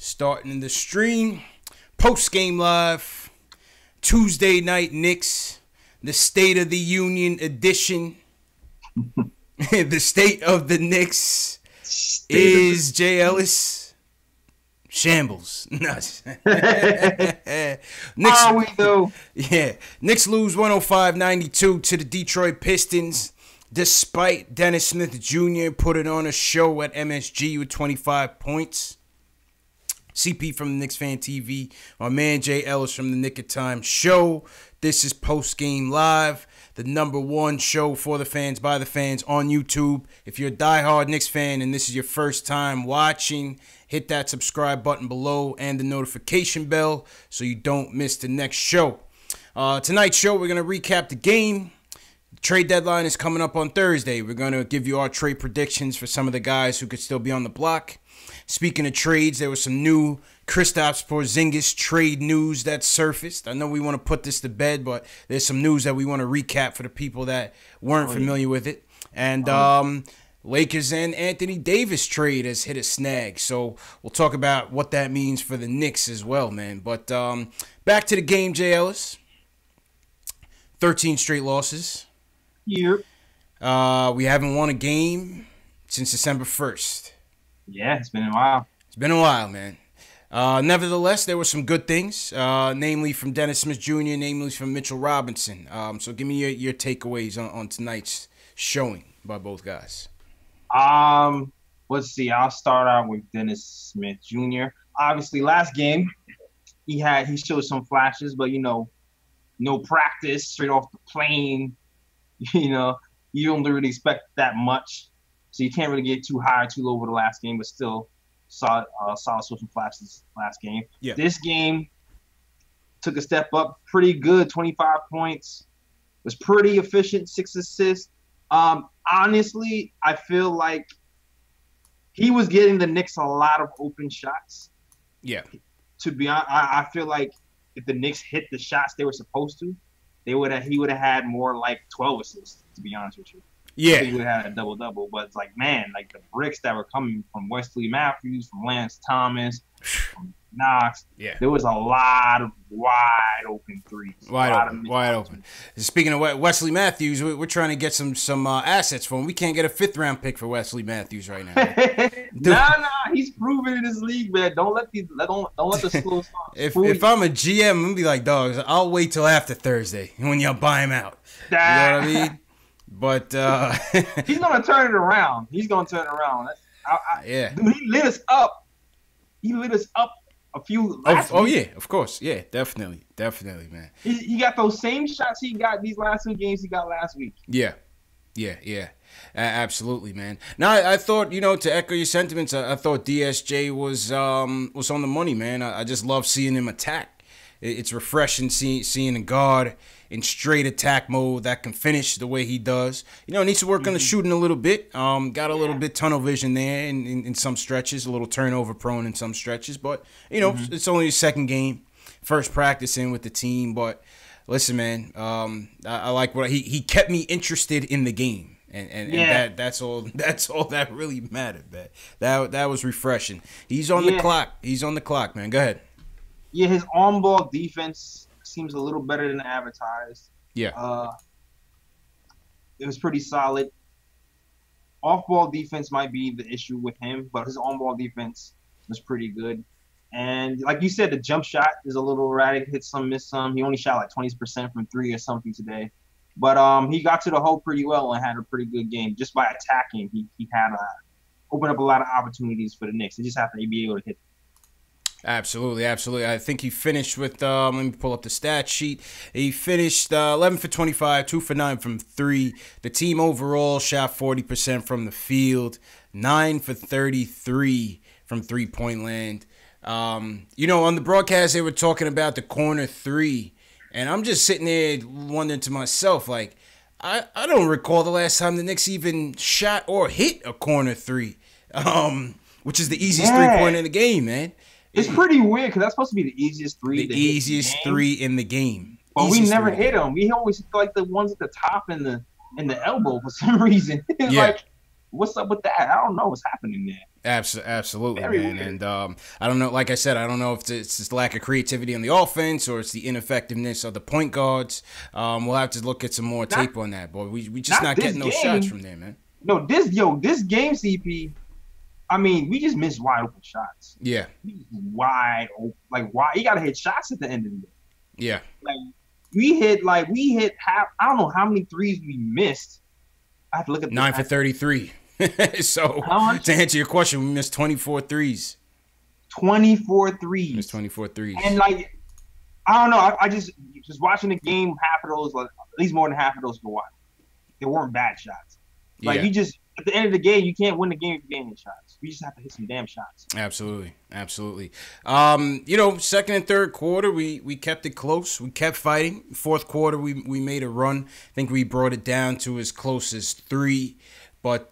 Starting the stream. Postgame live. Tuesday night Knicks. The State of the Union edition. The state of the Knicks is Jay Ellis. Shambles. Knicks, are we though? Yeah. Knicks lose 105-92 to the Detroit Pistons. Despite Dennis Smith Jr. putting on a show at MSG with 25 points. CP from the Knicks Fan TV. My man Jay Ellis from the Nick of Time show. This is Post Game Live, the #1 show for the fans, by the fans on YouTube. If you're a diehard Knicks fan and this is your first time watching, hit that subscribe button below and the notification bell so you don't miss the next show. Tonight's show, we're going to recap the game. Trade deadline is coming up on Thursday. We're going to give you our trade predictions for some of the guys who could still be on the block. Speaking of trades, there was some new Kristaps Porzingis trade news that surfaced. I know we want to put this to bed, but there's some news that we want to recap for the people that weren't familiar with it. And Lakers and Anthony Davis trade has hit a snag. So we'll talk about what that means for the Knicks as well, man. But back to the game, Jay Ellis. 13 straight losses. Yep. We haven't won a game since December 1st. Yeah, it's been a while. It's been a while, man. Nevertheless, there were some good things, namely from Dennis Smith Jr., namely from Mitchell Robinson. So give me your takeaways on tonight's showing by both guys. Let's see. I'll start out with Dennis Smith Jr. Obviously, last game, he showed some flashes, but, no practice, straight off the plane. You don't really expect that much. So you can't really get too high or too low over the last game, but still solid social flashes last game. Yeah. This game took a step up, pretty good, 25 points. Was pretty efficient, 6 assists. Honestly, I feel like he was getting the Knicks a lot of open shots. Yeah. To be honest, I feel like if the Knicks hit the shots they were supposed to, he would have had more like 12 assists, to be honest with you. Yeah. He would have had a double-double. But it's like, man, like the bricks that were coming from Wesley Matthews, from Lance Thomas, from Knox. Yeah. There was a lot of wide open threes. Wide open. Speaking of Wesley Matthews, we're trying to get some assets for him. We can't get a 5th-round pick for Wesley Matthews right now. Nah, he's proven in this league, man. Don't let the slow start. If I'm a GM, I'm gonna be like, dogs, I'll wait till after Thursday when y'all buy him out. You know what I mean? But he's gonna turn it around. Yeah. Dude, he lit us up. A few last week. Yeah, of course. Yeah, definitely, man. He got those same shots he got these last 2 games he got last week. Yeah. Absolutely, man. Now, I thought, to echo your sentiments, I thought DSJ was on the money, man. I just love seeing him attack. It's refreshing seeing a guard in straight attack mode that can finish the way he does. Needs to work on the shooting a little bit. Got a little bit tunnel vision there in some stretches, a little turnover prone in some stretches. But, it's only his second game, first practicing with the team. But listen, man, I like what he kept me interested in the game. And that's all that really mattered, man. That was refreshing. He's on the clock, man. Go ahead. Yeah, his on-ball defense seems a little better than advertised. Yeah. It was pretty solid. Off-ball defense might be the issue with him, but his on-ball defense was pretty good. And like you said, the jump shot is a little erratic. Hit some, miss some. He only shot like 20% from 3 or something today. But he got to the hole pretty well and had a pretty good game. Just by attacking, he had opened up a lot of opportunities for the Knicks. They just have to be able to hit. Absolutely. I think he finished with, let me pull up the stat sheet. He finished 11 for 25, 2 for 9 from 3. The team overall shot 40% from the field, 9 for 33 from three-point land. On the broadcast, they were talking about the corner 3, and I'm just sitting there wondering to myself, like, I don't recall the last time the Knicks even shot or hit a corner 3, which is the easiest three-pointer in the game, man. It's pretty weird because that's supposed to be the easiest 3. The easiest 3 in the game. But we never hit them. We always hit like the ones at the top and the elbow for some reason. It's like What's up with that? I don't know what's happening there. Absolutely, Very man. weird. And I don't know. Like I said, I don't know if it's just lack of creativity on the offense or it's the ineffectiveness of the point guards. We'll have to look at some more Not tape on that, boy. We just not not this getting those shots game. from there, man. No, this game, CP. I mean, we just missed wide open shots. Yeah, We just wide open. Like, why? You got to hit shots at the end of the day. yeah. Like, we hit half. I don't know how many threes we missed. I have to look at 9 for 33. So how much? to answer your question, we missed 24 threes. 24 threes. Missed 24 threes. And like, I don't know. I just watching the game. Half of those, like at least more than half of those, go wide. They weren't bad shots. Like Yeah. you just at the end of the game, you can't win the game if you can't hit shots. We just have to hit some damn shots. Absolutely, absolutely. Second and third quarter, we kept it close. We kept fighting. Fourth quarter, we made a run. I think we brought it down to as close as 3. But,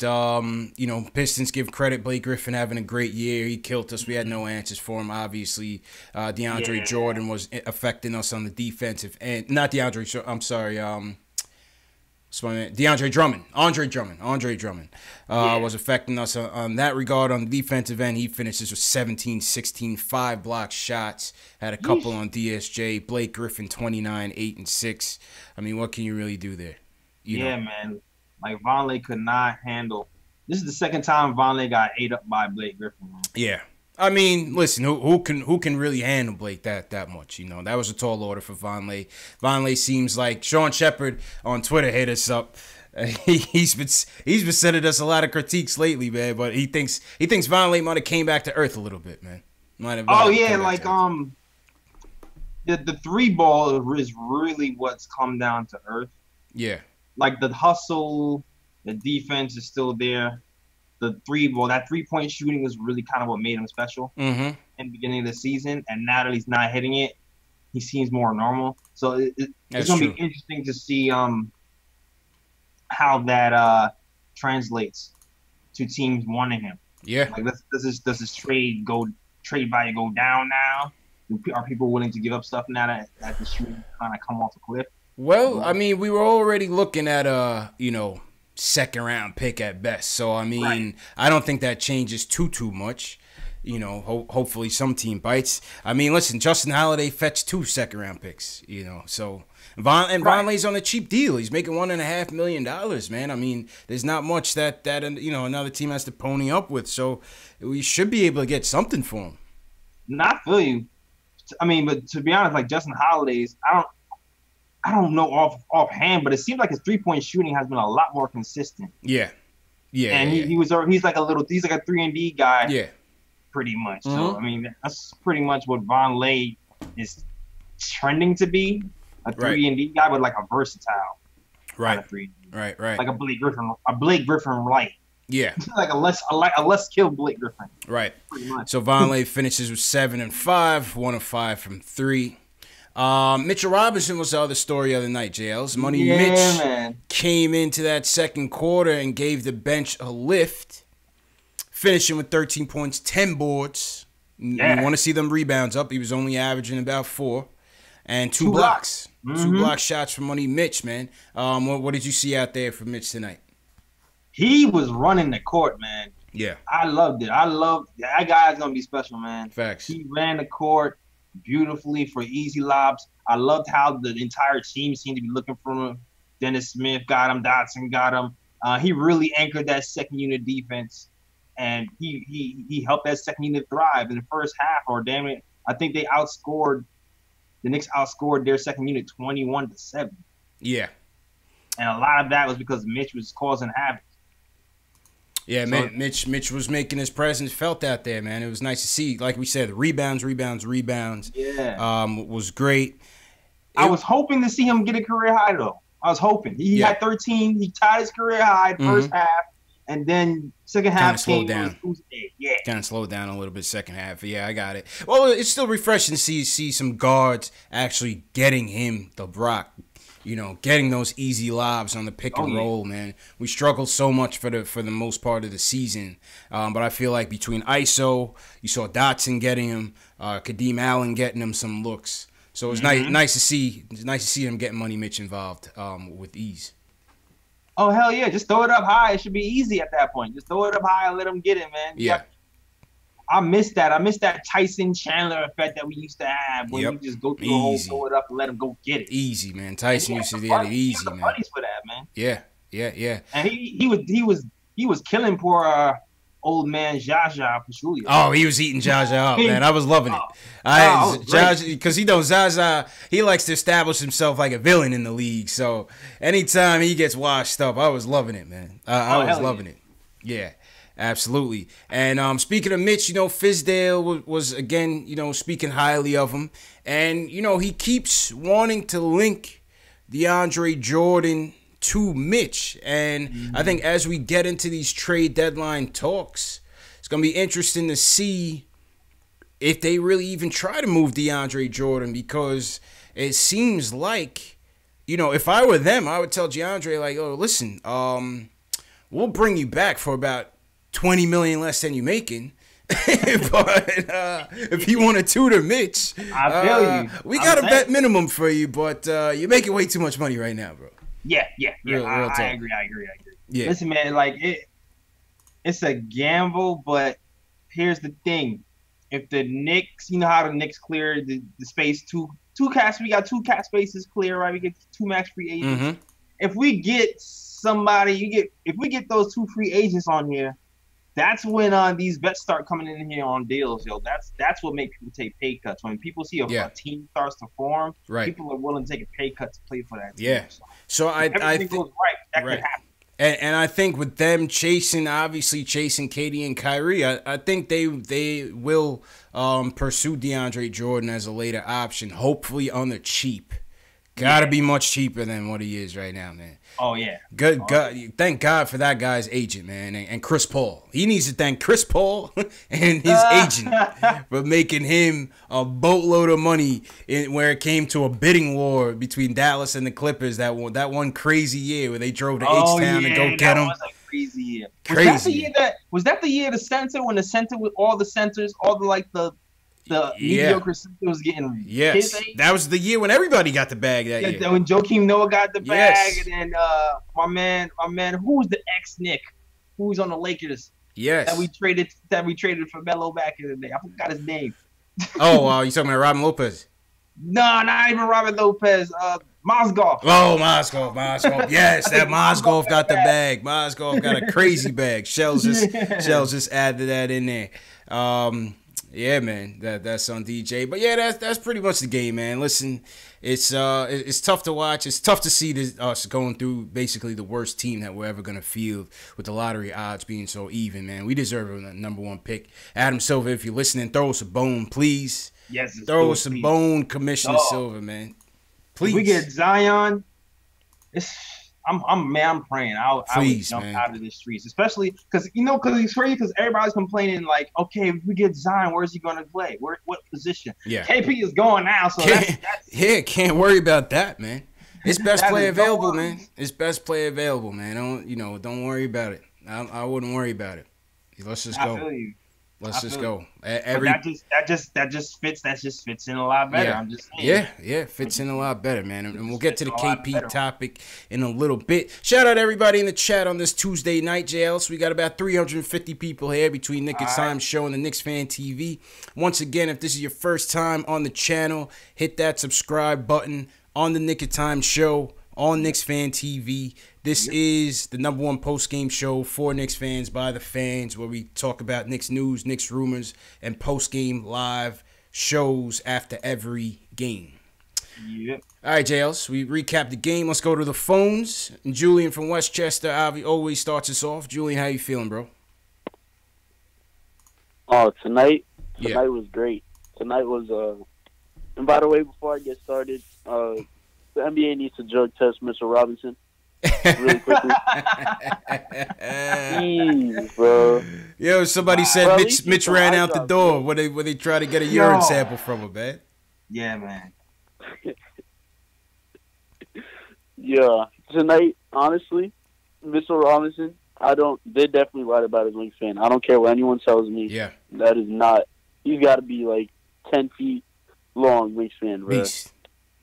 Pistons give credit. Blake Griffin having a great year. He killed us. We had no answers for him. Obviously, DeAndre Jordan was affecting us on the defensive end. Not DeAndre, I'm sorry. DeAndre Drummond. Andre Drummond was affecting us on that regard. On the defensive end, he finishes with 17, 16, 5 block shots. Had a couple on DSJ. Blake Griffin, 29, 8, and 6. I mean, what can you really do there? You know? Man. Like Vonleh could not handle. This is the second time Vonleh got ate up by Blake Griffin. Man. Yeah. I mean, listen, who can really handle Blake that much? You know, that was a tall order for Vonleh. Vonleh seems like Sean Shepard on Twitter hit us up. He's been sending us a lot of critiques lately, man. But he thinks Vonleh might have came back to earth a little bit, man. The 3 ball is really what's come down to earth. Yeah. Like the hustle, the defense is still there. The 3-point shooting was really kind of what made him special in the beginning of the season. And now that he's not hitting it, he seems more normal. So it's going to be interesting to see how that translates to teams wanting him. Yeah. Like does his trade value go down now? Are people willing to give up stuff now that the shooting kind of come off the cliff? Well, I mean, we were already looking at a, second round pick at best. So, I mean, right. I don't think that changes too much. Hopefully some team bites. I mean, listen, Justin Holiday fetched 2 second round picks, so Vonleh's on a cheap deal. He's making $1.5 million, man. I mean, there's not much that another team has to pony up with. So we should be able to get something for him. Not feel you. I mean, but to be honest, like Justin Holiday's, I don't know offhand, but it seems like his 3-point shooting has been a lot more consistent. Yeah. And he's like a 3-and-D guy. Yeah. Pretty much. Mm-hmm. So I mean, that's pretty much what Vonleh is trending to be, a 3-and-D guy, but like a versatile. Right. Right. Like a Blake Griffin light. Yeah. Like a less skilled Blake Griffin. Right. Pretty much. So Vonleh finishes with 7 and 5, 1 of 5 from 3. Mitchell Robinson was the other story the other night, JL's. Mitch came into that second quarter and gave the bench a lift, finishing with 13 points, 10 boards. Yeah. You want to see them rebounds up. He was only averaging about 4. And 2 blocks. Mm-hmm. 2 block shots from Money Mitch, man. What did you see out there for Mitch tonight? He was running the court, man. Yeah. I loved it. That guy's going to be special, man. Facts. He ran the court beautifully for easy lobs. I loved how the entire team seemed to be looking for him. Dennis Smith got him. Dotson got him. He really anchored that second unit defense, and he helped that second unit thrive in the first half. Or damn it, I think the Knicks outscored their second unit 21-7. Yeah, and a lot of that was because Mitch was causing havoc. Yeah, so, man, Mitch was making his presence felt out there, man. It was nice to see. Like we said, rebounds. Yeah. Was great. I was hoping to see him get a career high, though. I was hoping. He had 13. He tied his career high first half, and then second half slowed down. Yeah. Kind of slowed down a little bit second half. Yeah, I got it. Well, it's still refreshing to see some guards actually getting him the rock. Getting those easy lobs on the pick and roll, man. We struggled so much for the most part of the season, but I feel like between ISO, you saw Dotson getting him, Kadeem Allen getting him some looks. So it was nice to see him getting Money Mitch involved with ease. Oh hell yeah! Just throw it up high. It should be easy at that point. Just throw it up high and let him get it, man. Yeah. I miss that. I miss that Tyson Chandler effect that we used to have when you just go through the hole, throw it up, and let him go get it. Easy, man. Tyson used to get it easy, man. Buddies for that, man. Yeah. And he was killing poor old man Jaja Pachulia. Oh, he was eating Jaja up, man. I was loving it. Because Zaza, he likes to establish himself like a villain in the league. So anytime he gets washed up, I was loving it, man. I was loving it. Yeah. Absolutely. And speaking of Mitch, Fizdale was again, speaking highly of him. And, he keeps wanting to link DeAndre Jordan to Mitch. And I think as we get into these trade deadline talks, it's going to be interesting to see if they really even try to move DeAndre Jordan, because it seems like, if I were them, I would tell DeAndre, like, oh, listen, we'll bring you back for about $20 million less than you're making. But if you want to tutor Mitch, I feel you. We got a bet minimum for you, but you're making way too much money right now, bro. Yeah. Real I agree. Yeah. Listen, man, like it's a gamble, but here's the thing: if the Knicks, how the Knicks clear the space, two cats, we got 2 cat spaces clear, right? We get 2 max free agents. Mm-hmm. If we get somebody, if we get those 2 free agents on here, that's when these vets start coming in here on deals, yo. That's what makes people take pay cuts. When people see a team starts to form, people are willing to take a pay cut to play for that team. Yeah. So I think goes right, that could happen. And I think with them chasing Katie and Kyrie, I think they will pursue DeAndre Jordan as a later option, hopefully on the cheap. Gotta be much cheaper than what he is right now, man. Oh, yeah. Good God. Thank God for that guy's agent, man, and Chris Paul. He needs to thank Chris Paul and his agent for making him a boatload of money where it came to a bidding war between Dallas and the Clippers that one crazy year where they drove to H-Town to go get him. Was a crazy year. Was that the year the center, when the center with all the centers, all the mediocre center was getting his age? That was the year when everybody got the bag that year. When Joakim Noah got the bag, and then my man, who was the ex-Nick, who was on the Lakers? Yes. That we traded for Melo back in the day. I forgot his name. Oh, you talking about Robin Lopez? No, not even Robin Lopez. Mozgov. Oh, Mozgov. Yes, that Mozgov got the bag. Mozgov got a crazy bag. Shells just added that in there. Yeah, man, that's on DJ. But yeah, that's pretty much the game, man. Listen, it's tough to watch. It's tough to see us going through basically the worst team that we're ever gonna field, with the lottery odds being so even, man. We deserve a number 1 pick. Adam Silver, if you're listening, throw us a bone, please. Yes, throw us a bone, Commissioner Silver, man. Please. If we get Zion, I'm praying. I would jump out of the streets, especially because it's crazy because everybody's complaining like, okay, if we get Zion, where's he gonna play? What position? Yeah, KP is going now, so can't worry about that, man. It's best player available, man. It's best player available, man. Don't worry about it. I wouldn't worry about it. Let's just go. I feel you. Let's just go. That just fits in a lot better. Yeah. I'm just saying. Fits in a lot better, man. And we'll get to the KP topic in a little bit. Shout out everybody in the chat on this Tuesday night, JL. So we got about 350 people here between Nick and Time Show and the Knicks Fan TV. Once again, if this is your first time on the channel, hit that subscribe button on the Nick and Time Show on Knicks Fan TV. This is the number 1 post-game show for Knicks fans by the fans, where we talk about Knicks news, Knicks rumors, and post-game live shows after every game. Yep. All right, JLs, we recap the game. Let's go to the phones. And Julian from Westchester always starts us off. Julian, how you feeling, bro? Oh, tonight was great. Tonight was and by the way, before I get started, the NBA needs to drug test Mr. Robinson really quickly. Jeez, bro. Yo, somebody said Mitch ran out the door when they try to get a urine sample from him, man. Yeah, man. Yeah, tonight, honestly, Mr. Robinson, they definitely lied about his wingspan. I don't care what anyone tells me. Yeah. That is not, he's got to be like 10 feet long wingspan, bro.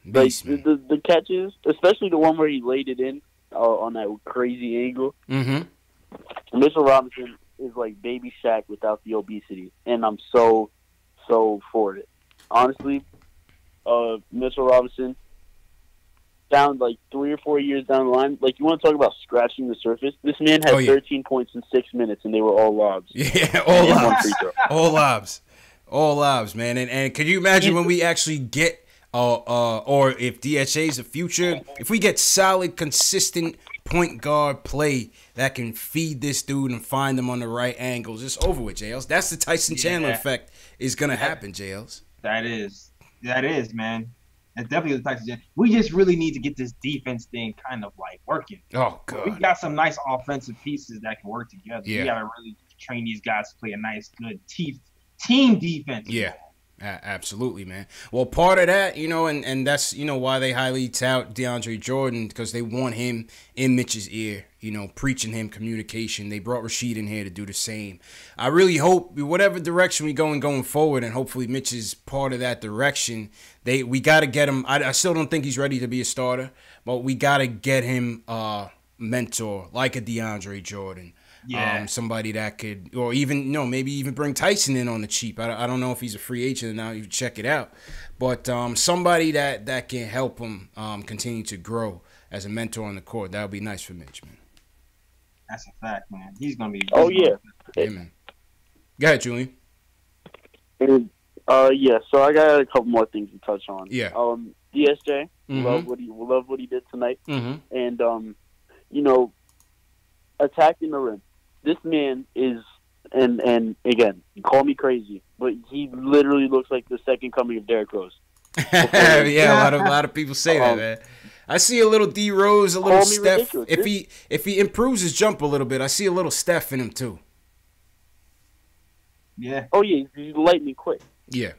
Beast, the catches, especially the one where he laid it in on that crazy angle. Mm-hmm. Mitchell Robinson is like Baby Shaq without the obesity, and I'm so for it. Honestly, Mitchell Robinson, down like 3 or 4 years down the line, like you want to talk about scratching the surface. This man had 13 points in 6 minutes, and they were all lobs. Yeah, all lobs. All lobs. All lobs, man. And could you imagine when we actually get, or if DHA is the future, if we get solid, consistent point guard play that can feed this dude and find him on the right angles, it's over with, JLs. That's the Tyson Chandler effect is going to happen, JLs. That is, man. That's definitely the Tyson Chandler. We just really need to get this defense thing kind of like working. Oh, God. We got some nice offensive pieces that can work together. Yeah. We got to really train these guys to play a nice, good team defense. Yeah. Absolutely, man. Well, part of that, and that's, why they highly tout DeAndre Jordan, because they want him in Mitch's ear, preaching him communication. They brought Rasheed in here to do the same. I really hope, whatever direction we going forward, and hopefully Mitch is part of that direction, we got to get him. I still don't think he's ready to be a starter, but we got to get him a mentor like a DeAndre Jordan. Yeah. Somebody that could, or even, maybe even bring Tyson in on the cheap. I don't know if he's a free agent now. You check it out. But somebody that can help him continue to grow as a mentor on the court. That would be nice for Mitch, man. That's a fact, man. He's going to be. Yeah, man. Go ahead, Julian. And, so I got a couple more things to touch on. Yeah. DSJ, love what he did tonight. And, attacking the rim. This man is, and again, call me crazy, but he literally looks like the second coming of Derrick Rose. Yeah, a lot of people say that, man. I see a little D Rose, a little Steph. If he improves his jump a little bit, I see a little Steph in him too. Yeah. Oh yeah, he's lightning quick. Yeah.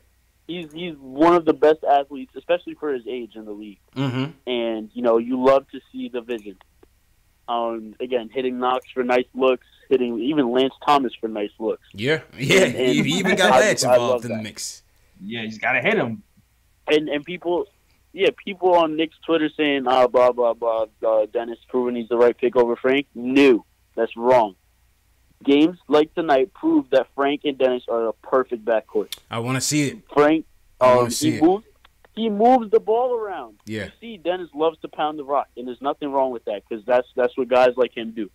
He's one of the best athletes, especially for his age in the league. And you love to see the vision. Again, hitting Knox for nice looks, hitting even Lance Thomas for nice looks. Yeah. He even got Lance involved in the mix. Yeah, he's got to hit him. And people on Knicks Twitter saying, blah, blah, blah, Dennis proving he's the right pick over Frank. No, that's wrong. Games like tonight prove that Frank and Dennis are a perfect backcourt. I want to see it. Frank, he moves the ball around. Yeah. You see, Dennis loves to pound the rock, and there's nothing wrong with that because that's what guys like him do.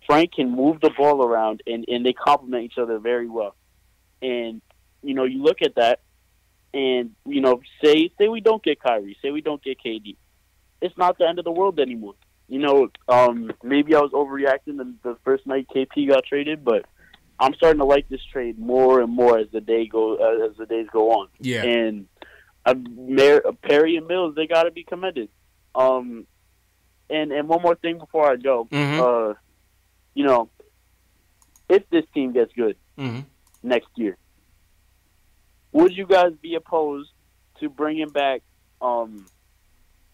Frank can move the ball around, and they complement each other very well. And, you look at that, and, say we don't get Kyrie, say we don't get KD. It's not the end of the world anymore. Maybe I was overreacting the first night KP got traded, but I'm starting to like this trade more and more as the days go on. Yeah. And Perry and Mills, they got to be commended. And one more thing before I go, if this team gets good next year, would you guys be opposed to bringing back some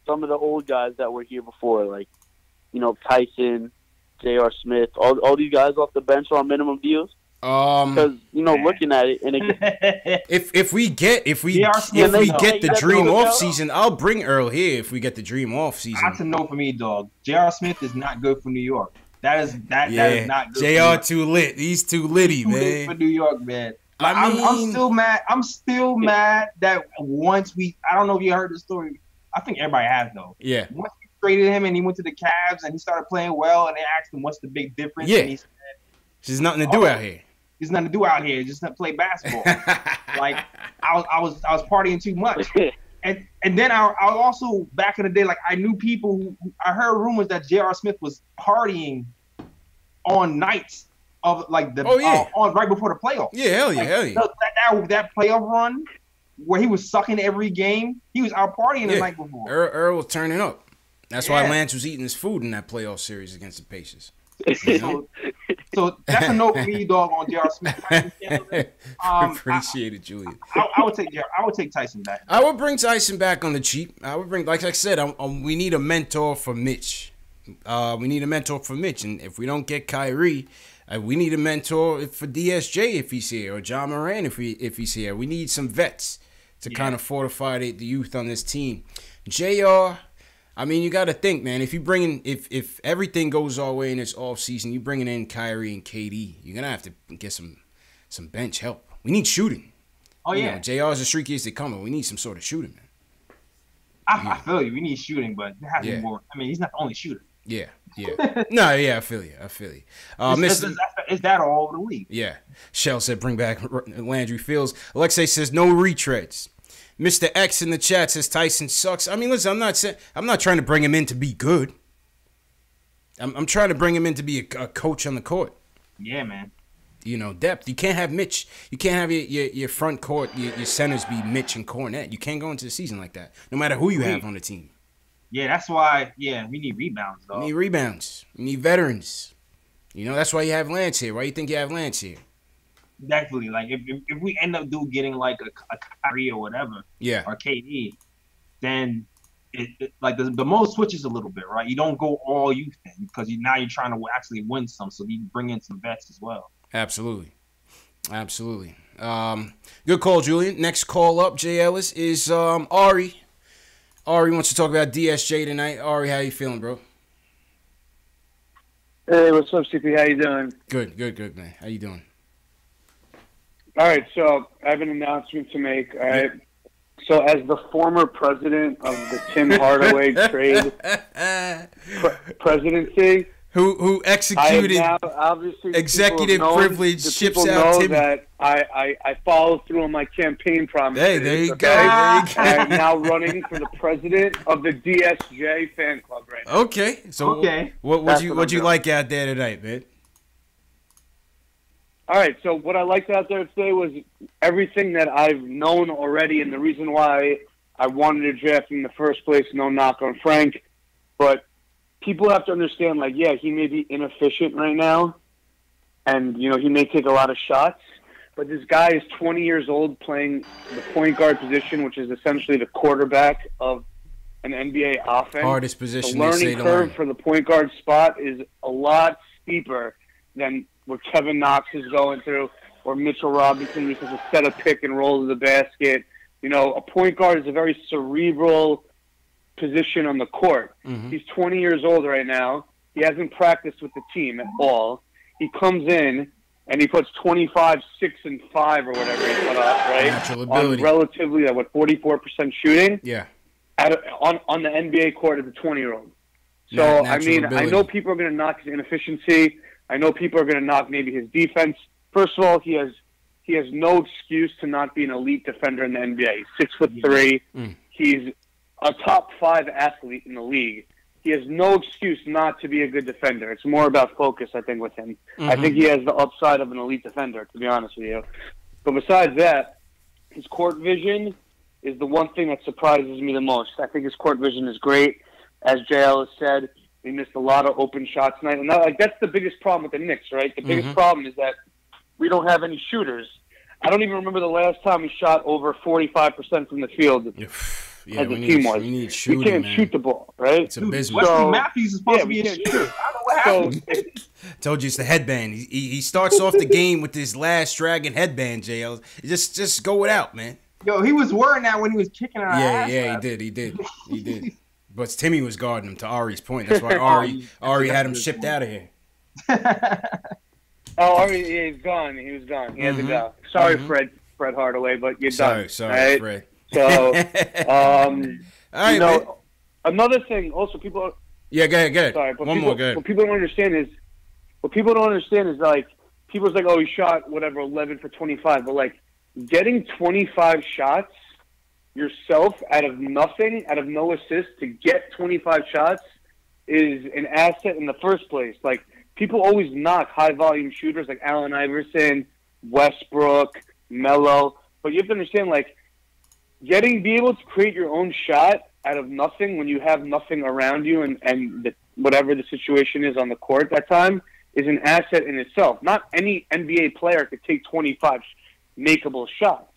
of the old guys that were here before, like Tyson, J.R. Smith, all these guys off the bench on minimum deals? Because looking at it, and if we get the dream off season, I'll bring Earl here. If we get the dream off season, that's a no for me, dog. J.R. Smith is not good for New York. That is not good. J.R. too lit. He's too litty, man. Lit for New York, man. I'm still mad. I'm still mad that once I don't know if you heard the story. I think everybody has though. Yeah. Once we traded him and he went to the Cavs and he started playing well, and they asked him what's the big difference. Yeah. And he said, "There's nothing to do out here. There's nothing to do out here. Just to play basketball." Like I was partying too much. And then I also back in the day, like I knew people who I heard rumors that J.R. Smith was partying on nights of like on right before the playoffs. Yeah, hell yeah. That playoff run where he was sucking every game, he was out partying the night before. Earl was turning up. That's why Lance was eating his food in that playoff series against the Pacers. So that's a no for me, dog, on J.R. Smith. Appreciate it, Julian. I would take Tyson back. I would bring Tyson back on the cheap. I would bring, like I said, we need a mentor for Mitch. We need a mentor for Mitch, and if we don't get Kyrie, we need a mentor for DSJ if he's here, or John Moran if he's here. We need some vets to kind of fortify the youth on this team. JR, I mean, you got to think, man. If you bring in, if everything goes our way in this off season, you bringing in Kyrie and KD, you're gonna have to get some bench help. We need shooting. Oh yeah, JR is the streakiest they come, but we need some sort of shooting, man. I feel you. We need shooting, but it has to be more. I mean, he's not the only shooter. Yeah. No, yeah, I feel you. Is that all over the league? Yeah. Shell said, bring back Landry Fields. Alexei says, no retreads. Mr. X in the chat says Tyson sucks. I mean, listen, I'm not trying to bring him in to be good. I'm trying to bring him in to be a coach on the court. Yeah, man. You know, depth. You can't have Mitch. You can't have your front court, your centers be Mitch and Cornette. You can't go into the season like that, no matter who you have on the team. Yeah, that's why. Yeah, we need rebounds, though. We need rebounds. We need veterans. You know, that's why you have Lance here. Why you think you have Lance here? Definitely. Like, if we end up getting like a Kyrie or whatever, or KD, then like the mode switches a little bit, right? You don't go all youth then because now you're trying to actually win some, so you bring in some vets as well. Absolutely. Good call, Julian. Next call up, Jay Ellis, is Ari. Ari wants to talk about DSJ tonight. Ari, how you feeling, bro? Hey, what's up, CP? How you doing? Good, man. How you doing? All right, so I have an announcement to make. All right. So, as the former president of the Tim Hardaway trade presidency, who executed executive privilege, ships out Timmy. That I follow through on my campaign promises. Hey, there you go. I'm now running for the president of the DSJ fan club right now. Okay, so what you like out there tonight, man? All right, so what I liked out there today was everything that I've known already, and the reason why I wanted to draft him in the first place. No knock on Frank, but people have to understand, like, yeah, he may be inefficient right now, and, you know, he may take a lot of shots, but this guy is 20 years old playing the point guard position, which is essentially the quarterback of an NBA offense. Hardest position. The learning curve for the point guard spot is a lot steeper than what Kevin Knox is going through, or Mitchell Robinson, because a set of pick and roll to the basket. You know, a point guard is a very cerebral position on the court. Mm-hmm. He's 20 years old right now. He hasn't practiced with the team at all. He comes in and he puts 25, 6, and 5 or whatever he put up, right? Natural ability. On relatively, 44% shooting? Yeah. On the NBA court as a 20-year-old. So, I mean, ability. I know people are going to knock his inefficiency. I know people are going to knock maybe his defense. First of all, he has no excuse to not be an elite defender in the NBA. He's 6'3". He's a top 5 athlete in the league. He has no excuse not to be a good defender. It's more about focus, I think, with him. Mm-hmm. I think he has the upside of an elite defender, to be honest with you. But besides that, his court vision is the one thing that surprises me the most. I think his court vision is great. As JL has said, he missed a lot of open shots tonight. And that's the biggest problem with the Knicks, right? The biggest problem is that we don't have any shooters. I don't even remember the last time we shot over 45% from the field. Yeah, as a team was. We need shooting, we can't shoot the ball, right? It's abysmal. Wesley Matthews is supposed to be a shooter. I don't know what happened. Told you it's the headband. He starts off the game with this Last Dragon headband, JL. Just go without, man. Yo, he was wearing that when he was kicking our ass. Yeah, he did. But Timmy was guarding him, to Ari's point. That's why Ari had him shipped out of here. Ari, he's gone. He was gone. He had to go. Sorry, Fred Hardaway, but you're done. Sorry, right? Fred. So, all right, you know, another thing. Also, people. Yeah, go ahead. Sorry, but One more. Go ahead. What people don't understand is like people's like, oh, he shot whatever 11 for 25, but like getting 25 shots yourself out of nothing, out of no assist, to get 25 shots is an asset in the first place. Like, people always knock high-volume shooters like Allen Iverson, Westbrook, Melo, but you have to understand, like, be able to create your own shot out of nothing when you have nothing around you and whatever the situation is on the court at that time is an asset in itself. Not any NBA player could take 25 makeable shots.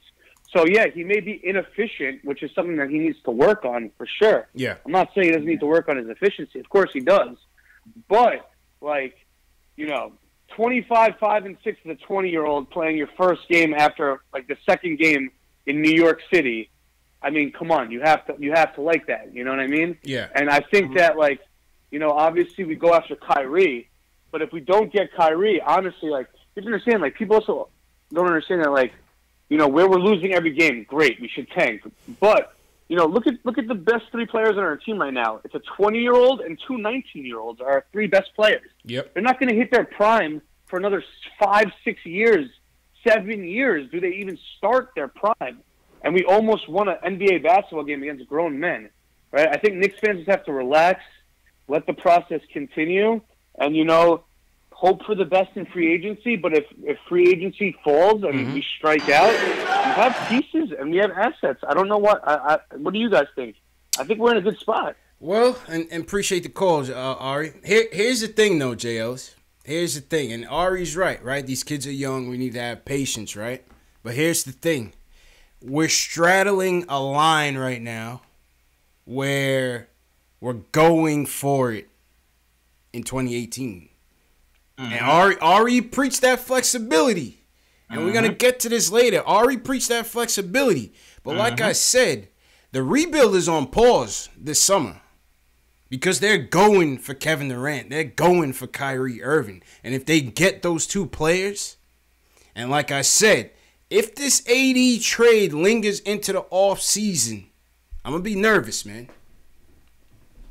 So, yeah, he may be inefficient, which is something that he needs to work on for sure. Yeah. I'm not saying he doesn't need to work on his efficiency. Of course he does. But, like, you know, 25, 5, and 6 as a 20-year-old playing your first game after, like, the second game in New York City I mean, come on, you have to like that. You know what I mean? Yeah. And I think that, like, you know, obviously we go after Kyrie, but if we don't get Kyrie, honestly, like, you have to understand, like, people also don't understand that, like, you know, where we're losing every game, great, we should tank. But, you know, look at the best three players on our team right now. It's a 20-year-old and two 19-year-olds are our three best players. Yep. They're not going to hit their prime for another 5, 6 years, 7 years. Do they even start their prime? And we almost won an NBA basketball game against grown men, right? I think Knicks fans just have to relax, let the process continue, and, you know, hope for the best in free agency. But if free agency falls and we strike out, we have pieces and we have assets. I don't know what do you guys think? I think we're in a good spot. Well, and appreciate the calls, Ari. Here's the thing, though, JLs. Here's the thing, and Ari's right? These kids are young. We need to have patience, right? But here's the thing. We're straddling a line right now where we're going for it in 2018. And Ari preached that flexibility. And we're going to get to this later. Ari preached that flexibility. But like I said, the rebuild is on pause this summer. Because they're going for Kevin Durant. They're going for Kyrie Irving. And if they get those two players, and like I said, if this AD trade lingers into the offseason, I'm going to be nervous, man.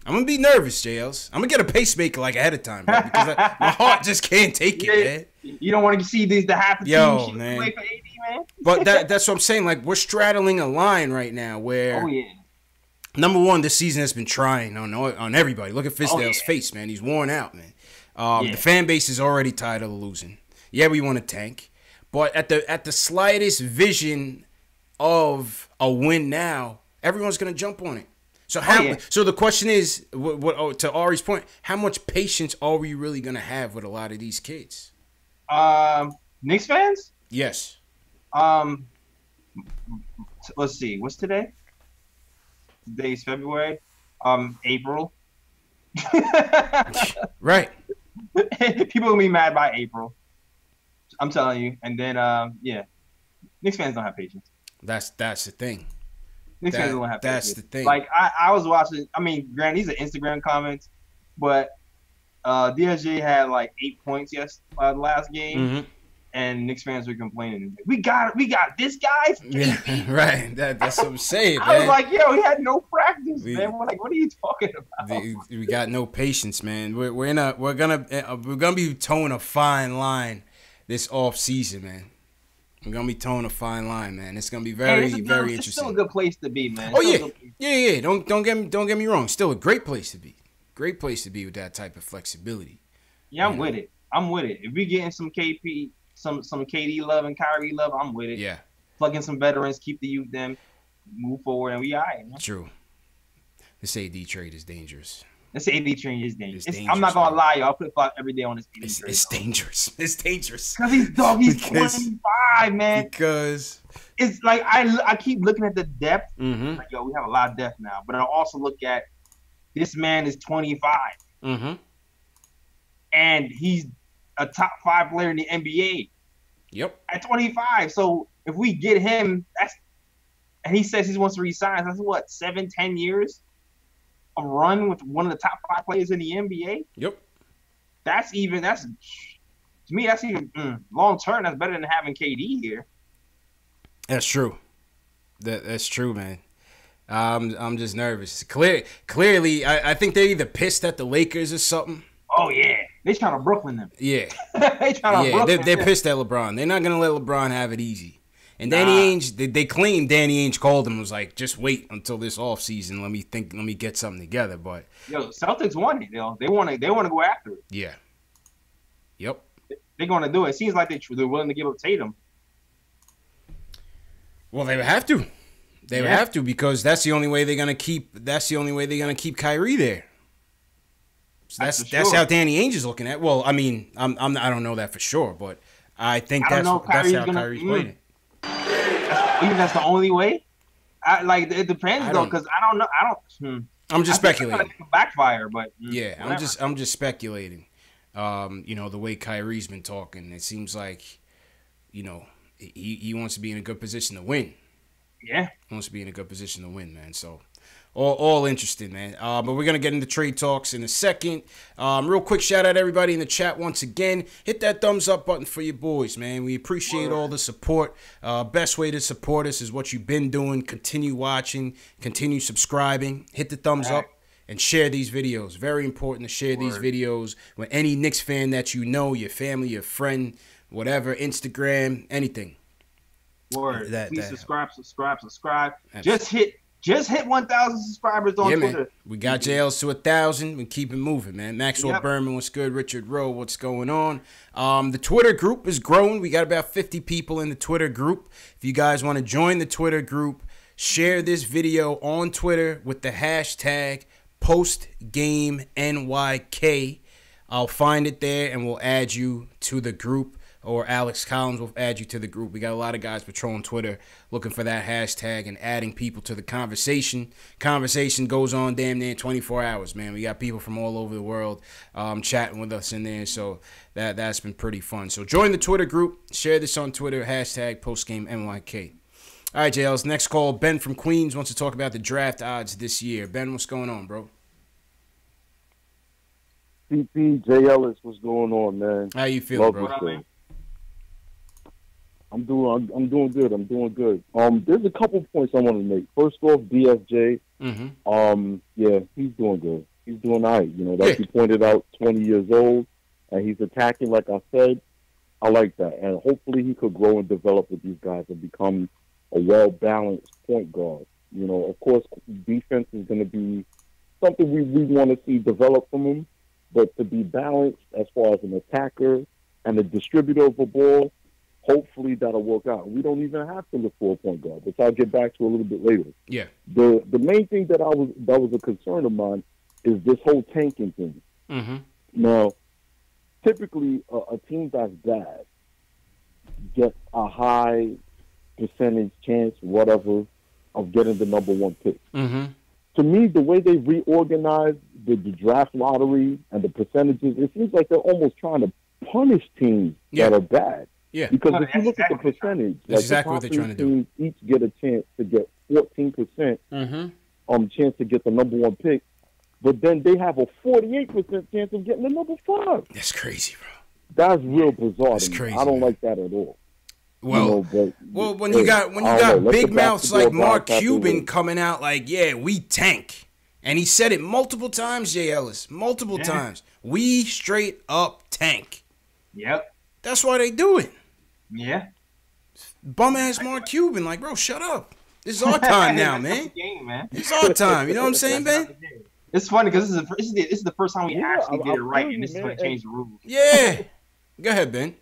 I'm going to be nervous, JLs. I'm going to get a pacemaker like ahead of time, bro, because my heart just can't take it, man. You don't want to see the half the team man. away for AD, man? But that's what I'm saying. Like, we're straddling a line right now where, number one, this season has been trying on everybody. Look at Fizdale's face, man. He's worn out, man. The fan base is already tired of losing. Yeah, we want to tank. But at the slightest vision of a win now, everyone's going to jump on it. So so the question is, to Ari's point, how much patience are we really going to have with a lot of these kids? Knicks fans? Yes. Let's see. What's today? Today's February. April. Right. People will be mad by April. I'm telling you. And then, Knicks fans don't have patience. That's the thing. Knicks fans don't have patience. That's the thing. Like, I was watching, I mean, granted, these are Instagram comments, but DSJ had like 8 points last game, and Knicks fans were complaining. We got this guy. Yeah, right. That's what I'm saying, man. I was like, yo, he had no practice, man. We're like, what are you talking about? We got no patience, man. We're gonna be towing a fine line this off season, man. We're gonna be towing a fine line, man. It's gonna be very interesting. It's still a good place to be, man. Yeah. Don't get me wrong. Still a great place to be. Great place to be with that type of flexibility. Yeah, I'm with it. If we getting some KP, some KD love and Kyrie love, I'm with it. Yeah. Plug in some veterans, keep the youth them, move forward, and we all right, man. True. This AD trade is dangerous. This AD trade is dangerous. I'm not gonna lie, y'all. I flip flop every day on this AD trade. It's dangerous. It's dangerous. Because he's 25, man. Because it's like I keep looking at the depth. Like, yo, we have a lot of depth now. But I also look at this man is 25. And he's a top 5 player in the NBA. Yep. At 25. So if we get him, and he says he wants to resign, that's what, 7-10 years? A run with one of the top 5 players in the NBA. Yep. To me, that's even long term. That's better than having KD here. That's true. That's true, man. I'm just nervous. Clearly, I think they're either pissed at the Lakers or something. Oh yeah, they trying to Brooklyn them. Yeah. They're pissed at LeBron. They're not gonna let LeBron have it easy. And Danny Ainge, they claim Danny Ainge called him and was like, just wait until this offseason. Let me get something together. But Celtics want it. They want to go after it. Yeah. Yep. They're going to do it. It seems like they're willing to give up Tatum. Well, they would have to. They would have to, because that's the only way they're gonna keep. That's the only way they're gonna keep Kyrie there. So that's how Danny Ainge is looking at. Well, I mean, I don't know that for sure, but I think that's how Kyrie's playing it. Even that's the only way. It depends though, because I don't know. I'm just speculating. Backfire, but whatever. I'm just speculating. The way Kyrie's been talking, it seems like, he wants to be in a good position to win. Yeah. He wants to be in a good position to win, man. So all interesting, man. But we're going to get into trade talks in a second. Real quick shout out to everybody in the chat once again. Hit that thumbs up button for your boys, man. We appreciate all the support. Best way to support us is what you've been doing. Continue watching. Continue subscribing. Hit the thumbs up. And share these videos. Very important to share these videos with any Knicks fan that you know, your family, your friend, whatever, Instagram, anything. Word. Please subscribe. Just hit 1,000 subscribers on Twitter. Man. We got JLs to 1,000. We keep it moving, man. Maxwell Berman, what's good? Richard Rowe, what's going on? The Twitter group is growing. We got about 50 people in the Twitter group. If you guys want to join the Twitter group, share this video on Twitter with the hashtag Postgame NYK. I'll find it there and we'll add you to the group, or Alex Collins will add you to the group. We got a lot of guys patrolling Twitter looking for that hashtag and adding people to the conversation. Conversation goes on damn near 24 hours, man. We got people from all over the world chatting with us in there, so that's been pretty fun. So join the Twitter group, share this on Twitter, hashtag Postgame NYK. All right, JL's next call. Ben from Queens wants to talk about the draft odds this year. Ben, what's going on, bro? CP, J. Ellis, what's going on, man? How you feeling, bro? I'm doing good. I'm doing good. There's a couple points I want to make. First off, BFJ. Yeah, he's doing good. He's doing all right. You know, like you pointed out, 20 years old, and he's attacking. Like I said, I like that, and hopefully he could grow and develop with these guys and become a well-balanced point guard. You know, of course, defense is going to be something we want to see develop from him, but to be balanced as far as an attacker and a distributor of the ball, hopefully that'll work out. We don't even have to look for a point guard, which I'll get back to a little bit later. Yeah. The main thing that was a concern of mine is this whole tanking thing. Now, typically, a team that's bad gets a high percentage chance, whatever, of getting the number one pick. To me, the way they reorganized the draft lottery and the percentages, it seems like they're almost trying to punish teams that are bad. Yeah. Because if you look at the percentage, that's exactly what they're trying to do. Each get a chance to get 14% chance to get the number one pick, but then they have a 48% chance of getting the number 5. That's crazy, bro. That's real bizarre. That's crazy. I don't like that at all. Well, when you got big mouths like Mark Cuban coming out like, yeah, we tank. And he said it multiple times, Jay Ellis. Multiple times. We straight up tank. Yep. That's why they do it. Yeah. Bum-ass Mark Cuban. Like, bro, shut up. This is our time now, man. Game, man. It's our time. You know what I'm saying, Ben? It's funny because this is the first time we actually get it right, and this is going to change the rules. Yeah. Go ahead, Ben.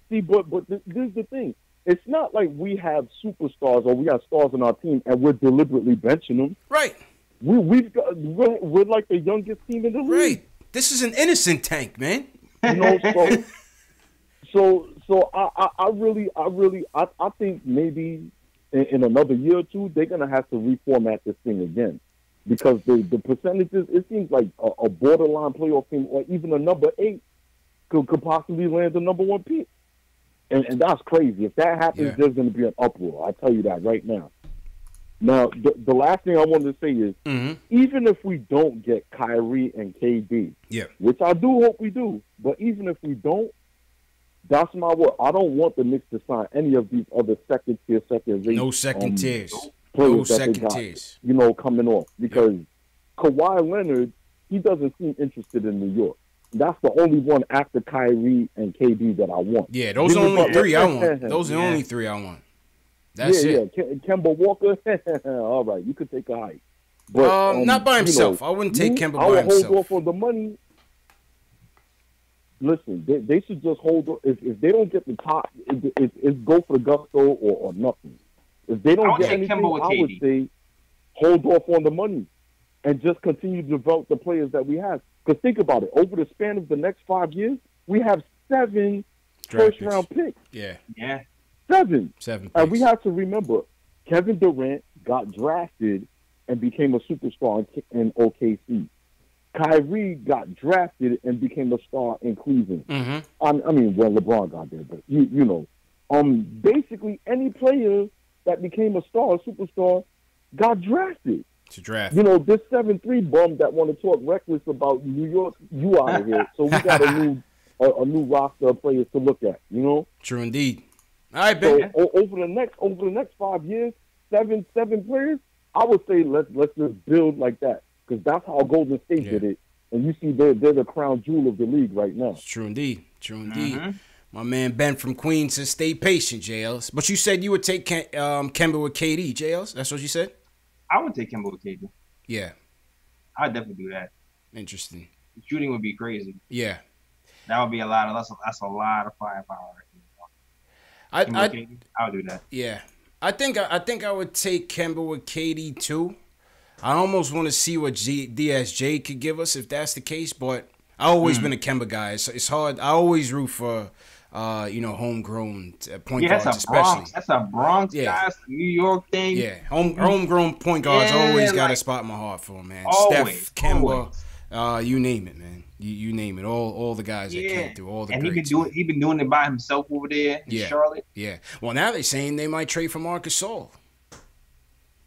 See, but this is the thing. It's not like we have superstars or we have stars on our team and we're deliberately benching them. Right. We're like the youngest team in the league. Right. This is an innocent tank, man. You know, so I think maybe in another year or two they're gonna have to reformat this thing again, because the percentages, it seems like a borderline playoff team or even a number 8 could possibly land the number 1 pick. And that's crazy. If that happens, there's going to be an uproar. I tell you that right now. Now, the last thing I wanted to say is, even if we don't get Kyrie and KD, which I do hope we do, but even if we don't, that's my word. I don't want the Knicks to sign any of these other second tier. No second tiers. No second tiers. You know, coming off. Because Kawhi Leonard, he doesn't seem interested in New York. That's the only one after Kyrie and KD that I want. Yeah, those are only 3 I want. Those are the only 3 I want. That's it. Yeah, Kemba Walker, all right, you could take a hike. But, not by himself. I wouldn't take Kemba by himself. I would hold off on the money. Listen, they should just hold off. If they don't get the top, it's go for the gusto or nothing. If they don't get anything, I would say hold off on the money and just continue to develop the players that we have. Because think about it. Over the span of the next 5 years, we have 7 first-round picks. Yeah. 7. 7 picks. And we have to remember, Kevin Durant got drafted and became a superstar in OKC. Kyrie got drafted and became a star in Cleveland. I mean, when LeBron got there, but you know. Basically, any player that became a star, a superstar, got drafted. To draft. You know, this 7'3" bum that want to talk reckless about New York, you out of here. So we got a new roster of players to look at. You know. True indeed. All right, Ben. So over the next 5 years, seven players, I would say let's just build like that, because that's how Golden State did it. And you see they're the crown jewel of the league right now. It's true indeed. True indeed. My man Ben from Queens says stay patient, JLs. But you said you would take Kemba with KD, JLs. That's what you said? I would take Kemba with KD. Yeah. I'd definitely do that. Interesting. The shooting would be crazy. Yeah. That would be a lot of that's a lot of firepower. I would do that. Yeah. I think I would take Kemba with KD too. I almost want to see what DSJ could give us if that's the case, but I've always been a Kemba guy. It's hard. I always root for homegrown point guards, especially. That's a Bronx guys, New York thing. Yeah, homegrown point guards always got a spot in my heart for them, man. Always, Steph, Kemba, you name it, man. You name it. All the guys that came through, all the greats. And he been doing it by himself over there in Charlotte. Yeah. Well, now they're saying they might trade for Marcus Gasol.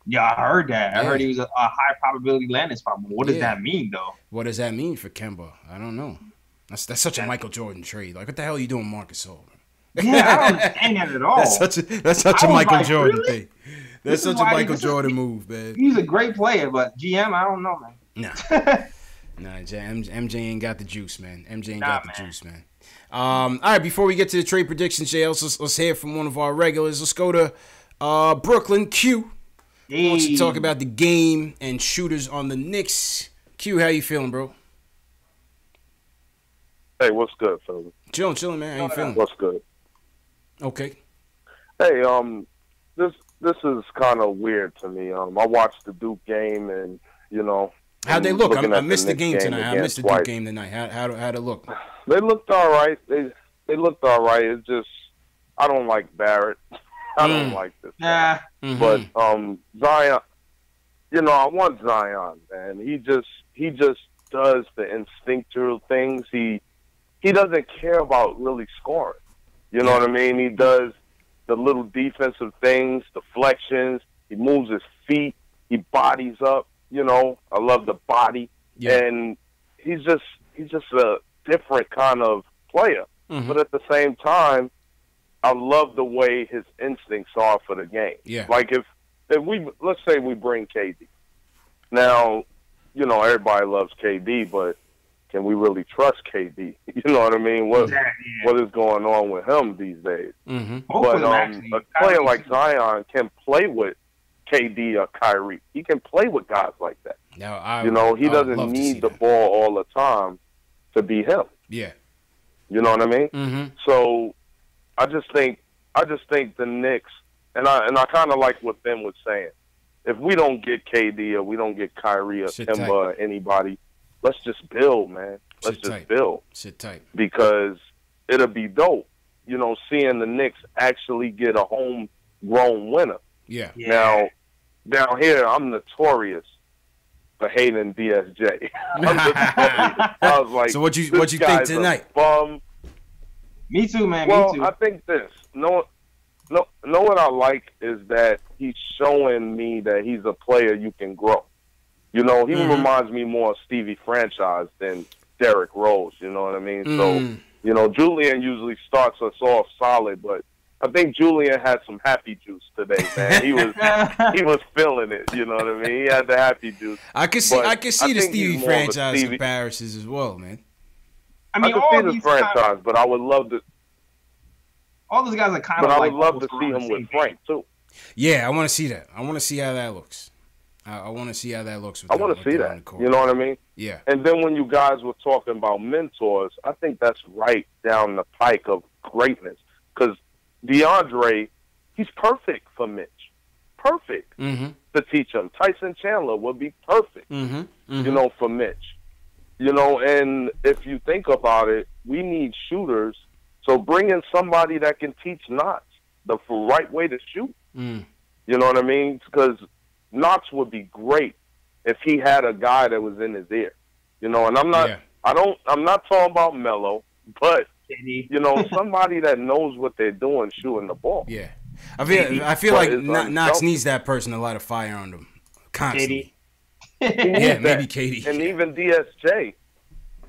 Yeah, I heard that. I heard he was a high probability landing spot. But what does that mean, though? What does that mean for Kemba? I don't know. That's such a Michael Jordan trade. Like, what the hell are you doing, Marcus Gasol? Yeah, I don't understand that at all. That's such a Michael Jordan thing. That's such a Michael Jordan move, man. He's a great player, but GM, I don't know, man. Nah, MJ ain't got the juice, man. MJ ain't got the juice, man. All right, before we get to the trade predictions, JL, let's hear from one of our regulars. Let's go to Brooklyn. Q. Hey. Wants to talk about the game and shooters on the Knicks. Q, how you feeling, bro? Hey, what's good, fella? Chilling, man. How you feeling? What's good? Okay. Hey, this is kind of weird to me. I watched the Duke game, and how'd they look? I missed the game tonight. I missed the Duke game tonight. How'd it look? They looked all right. They looked all right. It's just I don't like Barrett. I don't like this guy. But Zion, I want Zion, man. He just does the instinctual things. He doesn't care about really scoring. You know what I mean? He does the little defensive things, deflections. He moves his feet. He bodies up. I love the body. Yeah. And he's just a different kind of player. But at the same time, I love the way his instincts are for the game. Yeah. Like if let's say we bring KD. Now, everybody loves KD, but can we really trust KD? You know what I mean? What is going on with him these days? But a player like Zion can play with KD or Kyrie. He can play with guys like that. He doesn't need the ball all the time to be him. Yeah. You know what I mean? So I just think the Knicks, and I kind of like what Ben was saying. If we don't get KD or we don't get Kyrie or Kemba or anybody, let's just build, man. Let's just build. Sit tight. Because it'll be dope, seeing the Knicks actually get a homegrown winner. Yeah. Now, down here, I'm notorious for hating DSJ. I was like, so what you think tonight? Me too, man. Well, Me too. I think this. No, what I like is that he's showing me that he's a player you can grow. He reminds me more of Stevie Franchise than Derrick Rose. You know what I mean? So, Julian usually starts us off solid, but I think Julian had some happy juice today, man. He was feeling it. You know what I mean? He had the happy juice. I could see the Stevie Franchise comparisons as well, man. I mean, I can see the franchise, but I would love to. All those guys are kind of. But I would love to see him with Frank too. Yeah, I want to see that. I want to see how that looks. I want to see how that looks. I want to see that. You know what I mean? Yeah. And then when you guys were talking about mentors, I think that's right down the pike of greatness. Because DeAndre, he's perfect for Mitch. Perfect to teach him. Tyson Chandler would be perfect, for Mitch. And if you think about it, we need shooters. So bring in somebody that can teach Knox the right way to shoot. You know what I mean? Because Knox would be great if he had a guy that was in his ear. And I'm not I'm not talking about Melo, but somebody that knows what they're doing shooting the ball. Yeah. I feel like Knox needs that person to light a fire on them constantly. Yeah, maybe Katie. And even DSJ.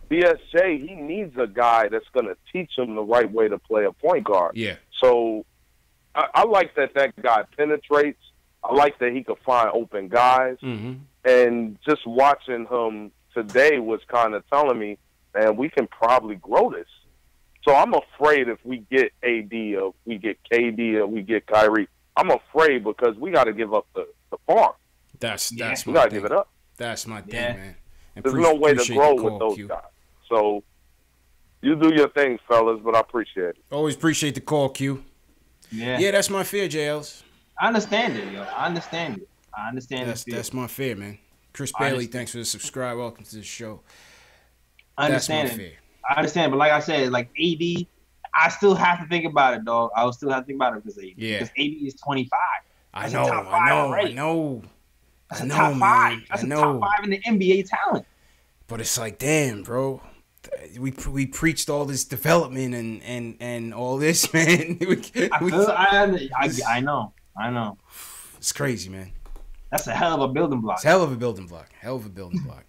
DSJ, he needs a guy that's going to teach him the right way to play a point guard. Yeah. So I like that guy penetrates. I like that he could find open guys. Mm-hmm. And just watching him today was kind of telling me, man, we can probably grow this. So I'm afraid if we get AD or we get KD or we get Kyrie, I'm afraid because we got to give up the farm. That's we got to give it up. That's my thing, man. And there's no way to grow with those guys. So you do your thing, fellas, but I appreciate it. Always appreciate the call, Q. Yeah, that's my fear, JLs. I understand it, yo. I understand it. That's my fear, man. Chris Bailey, thanks for the subscribe. Welcome to the show. I understand that's my fear. I understand, but like I said, like AD, I still have to think about it, dog. I will still have to think about it because AD. Yeah. Because AD is 25. I know. That's a top five. That's a top five in the NBA talent. But it's like, damn, bro. We preached all this development and all this, man. I know. It's crazy, man. That's a hell of a building block. It's a hell of a building block.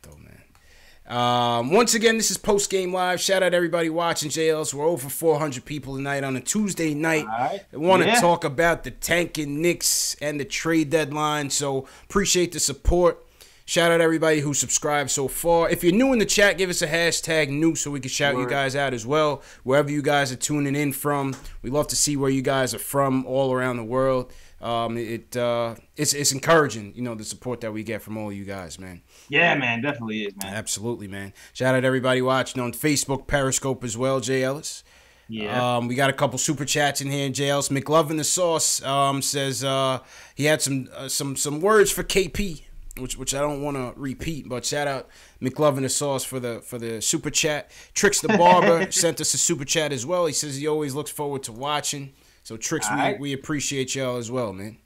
Though, man. Once again, this is Postgame Live. Shout out everybody watching JLs. We're over 400 people tonight on a Tuesday night. Right. I want to talk about the tanking Knicks and the trade deadline. So appreciate the support. Shout out everybody who subscribed so far. If you're new in the chat, give us a hashtag new so we can shout you guys out as well. Wherever you guys are tuning in from, we love to see where you guys are from all around the world. It's encouraging, the support that we get from all you guys, man. Yeah, man, definitely is, man. Absolutely, man. Shout out everybody watching on Facebook, Periscope as well, Jay Ellis. Yeah. We got a couple super chats in here. Jay Ellis McLovin the Sauce says he had some words for KP. Which I don't want to repeat, but shout out McLovin the Sauce for the super chat. Trix the Barber sent us a super chat as well. He says he always looks forward to watching. So Trix, we appreciate y'all as well, man.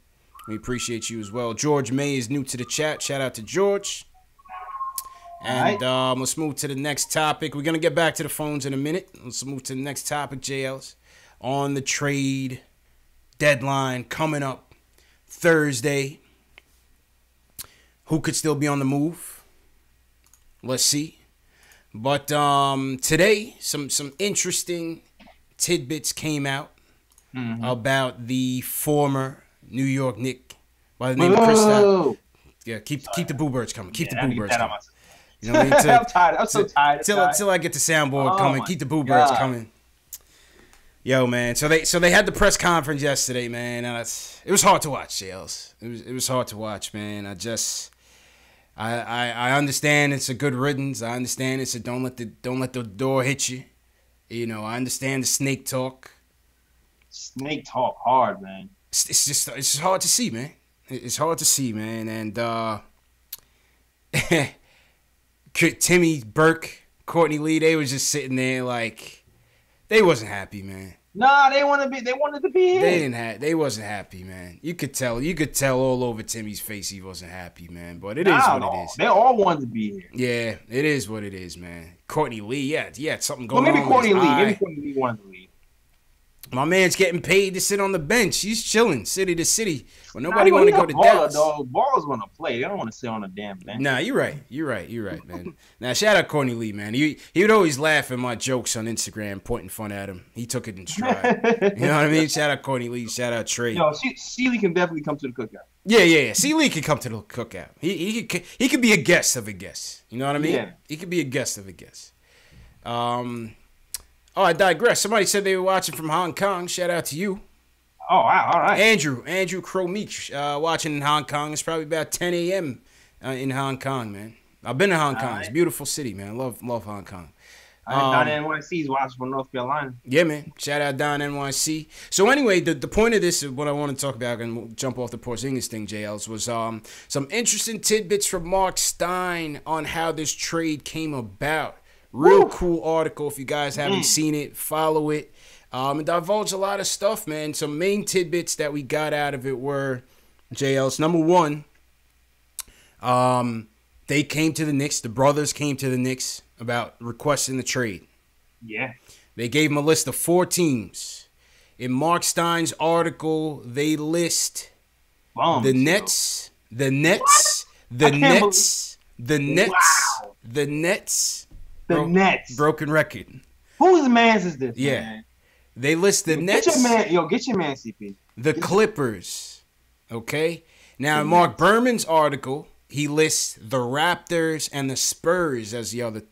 We appreciate you as well. George May is new to the chat. Shout out to George. And let's move to the next topic. We're gonna get back to the phones in a minute. Let's move to the next topic, JLs. On the trade deadline coming up Thursday. Who could still be on the move? Let's see. But today, some interesting tidbits came out about the former New York Knick by the name of Kristaps. Yeah, keep the boo birds coming. Keep the boo birds coming. You know what I mean? I'm tired. I'm so tired. Till I get the soundboard coming. Keep the boo birds coming. Yo, man. So they had the press conference yesterday, man. And it was hard to watch, JLs. It was hard to watch, man. I understand it's a good riddance. I understand it's a don't let the door hit you. I understand the snake talk. Snake talk hard, man. It's just hard to see, man. It's hard to see, man. And Timmy, Burke, Courtney Lee, they was just sitting there like they wasn't happy, man. Nah, they wanted to be here. They wasn't happy, man. You could tell all over Timmy's face he wasn't happy, man. But it is what it is. They all wanted to be here. Yeah, it is what it is, man. Courtney Lee, yeah, something going on. Maybe Courtney Lee wanted to leave. My man's getting paid to sit on the bench. He's chilling, city to city. When nobody want to go to Dallas. Ballers want to play. They don't want to sit on a damn bench. Nah, you're right, man. Now, shout out Courtney Lee, man. He would always laugh at my jokes on Instagram, pointing fun at him. He took it in stride. You know what I mean? Shout out Courtney Lee. Shout out Trey. Yo, Sealy can definitely come to the cookout. Yeah. Sealy can come to the cookout. He could be a guest of a guest. You know what I mean? Yeah. He could be a guest of a guest. Oh, I digress. Somebody said they were watching from Hong Kong. Shout out to you. Oh, wow. All right. Andrew Crow-Meach, watching in Hong Kong. It's probably about 10 a.m. In Hong Kong, man. I've been to Hong Kong. Right. It's a beautiful city, man. I love Hong Kong. Don NYC is watching from North Carolina. Yeah, man. Shout out Don NYC. So anyway, the point of this, what I want to talk about, and we'll jump off the Porzingis thing, JLs, was some interesting tidbits from Mark Stein on how this trade came about. Real cool article. If you guys haven't seen it, follow it. It divulged a lot of stuff, man. Some main tidbits that we got out of it were, JLs, number one, they came to the Knicks. The brothers came to the Knicks about requesting the trade. Yeah. They gave them a list of 4 teams. In Mark Stein's article, they list the Nets, the Nets, the Nets, the Nets, the Nets, the Nets. Broken record. Whose man is this? Yeah, man? They list the Nets. Get your man, CP. The Clippers. Okay. Now, in Mark Berman's article, he lists the Raptors and the Spurs as the other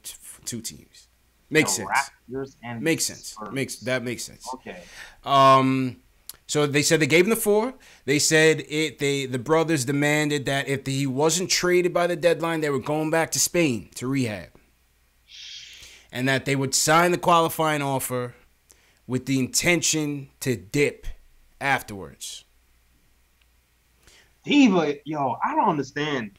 two teams. Makes sense. Raptors and makes sense. That makes sense. Okay. So they said they gave him the 4. They said the brothers demanded that if he wasn't traded by the deadline, they were going back to Spain to rehab, and that they would sign the qualifying offer with the intention to dip afterwards. Diva, I don't understand.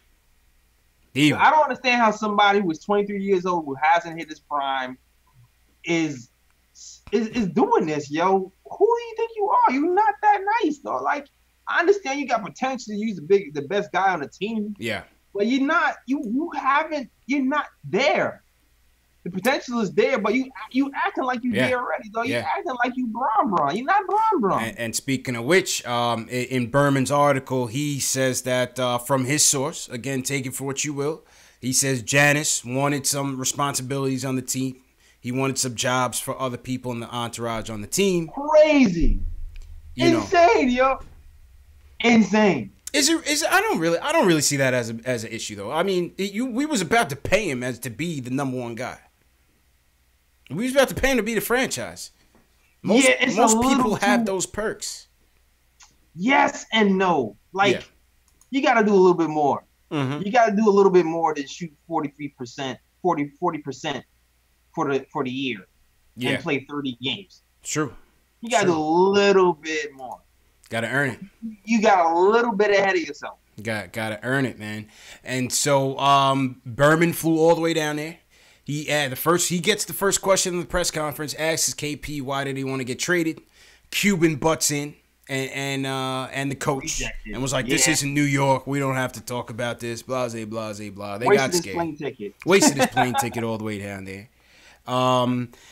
Diva. I don't understand how somebody who is 23 years old, who hasn't hit his prime, is doing this, yo. Who do you think you are? You're not that nice, though. Like, I understand you got potential to use the best guy on the team. Yeah. But you're not. You're not there. The potential is there, but you acting like you there already, though. You acting like you Bron. You're not Bron. And speaking of which, in Berman's article, he says that from his source, again, take it for what you will, he says Giannis wanted some responsibilities on the team. He wanted some jobs for other people in the entourage on the team. Crazy. Insane, yo. Insane. Is it? I don't really see that as an issue, though. I mean, we was about to pay him to be the number one guy. We was about to pay him to be the franchise. Most people have those perks. Yes and no. Like, you got to do a little bit more. Mm-hmm. You got to do a little bit more than shoot 40% for the year and play 30 games. True. You got to do a little bit more. Got to earn it. You got a little bit ahead of yourself. Got to earn it, man. And so Berman flew all the way down there. He gets the first question in the press conference, asks KP why did he want to get traded. Cuban butts in and the coach and was like, this isn't New York. We don't have to talk about this. Blase, blase, blah. They got scared. Wasted his plane ticket all the way down there.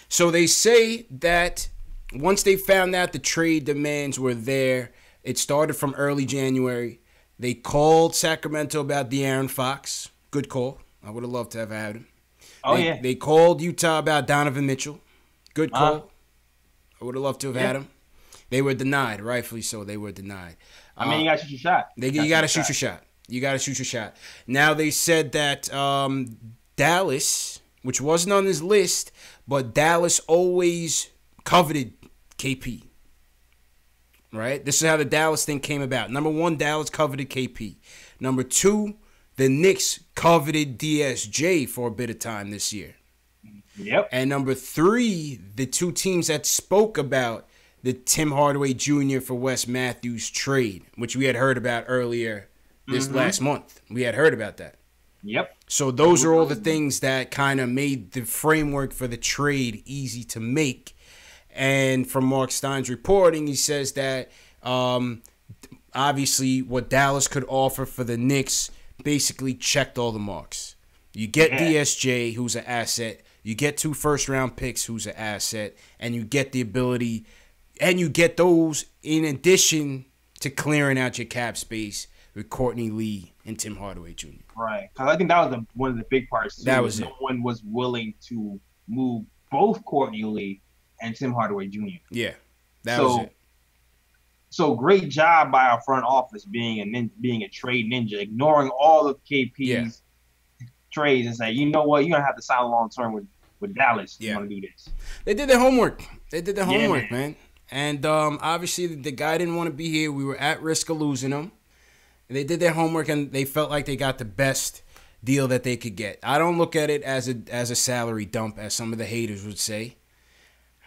So they say that once they found out the trade demands were there, it started from early January. They called Sacramento about De'Aaron Fox. Good call. I would have loved to have had him. They called Utah about Donovan Mitchell. Good call. I would have loved to have had him. They were denied, rightfully so. They were denied. I mean, you got to shoot your shot. You got to shoot your shot. You got to shoot your shot. Now they said that Dallas, which wasn't on his list, but Dallas always coveted KP. Right? This is how the Dallas thing came about. Number 1, Dallas coveted KP. Number 2, the Knicks coveted DSJ for a bit of time this year. Yep. And number 3, the two teams that spoke about the Tim Hardaway Jr. for Wes Matthews trade, which we had heard about earlier this last month. We had heard about that. Yep. So those are all the things that kind of made the framework for the trade easy to make. And from Mark Stein's reporting, he says that obviously what Dallas could offer for the Knicks basically checked all the marks. You get DSJ, who's an asset. You get 2 first-round picks, who's an asset. And you get the ability, and you get those in addition to clearing out your cap space with Courtney Lee and Tim Hardaway Jr. Right. Because I think that was one of the big parts, too. That was no one was willing to move both Courtney Lee and Tim Hardaway Jr. Yeah, that was it. So great job by our front office being a trade ninja, ignoring all of KP's trades and say, you know what, you're going to have to sign long term with Dallas. You want to do this. They did their homework. Man. And obviously the guy didn't want to be here. We were at risk of losing him. They did their homework and they felt like they got the best deal that they could get. I don't look at it as a salary dump, as some of the haters would say.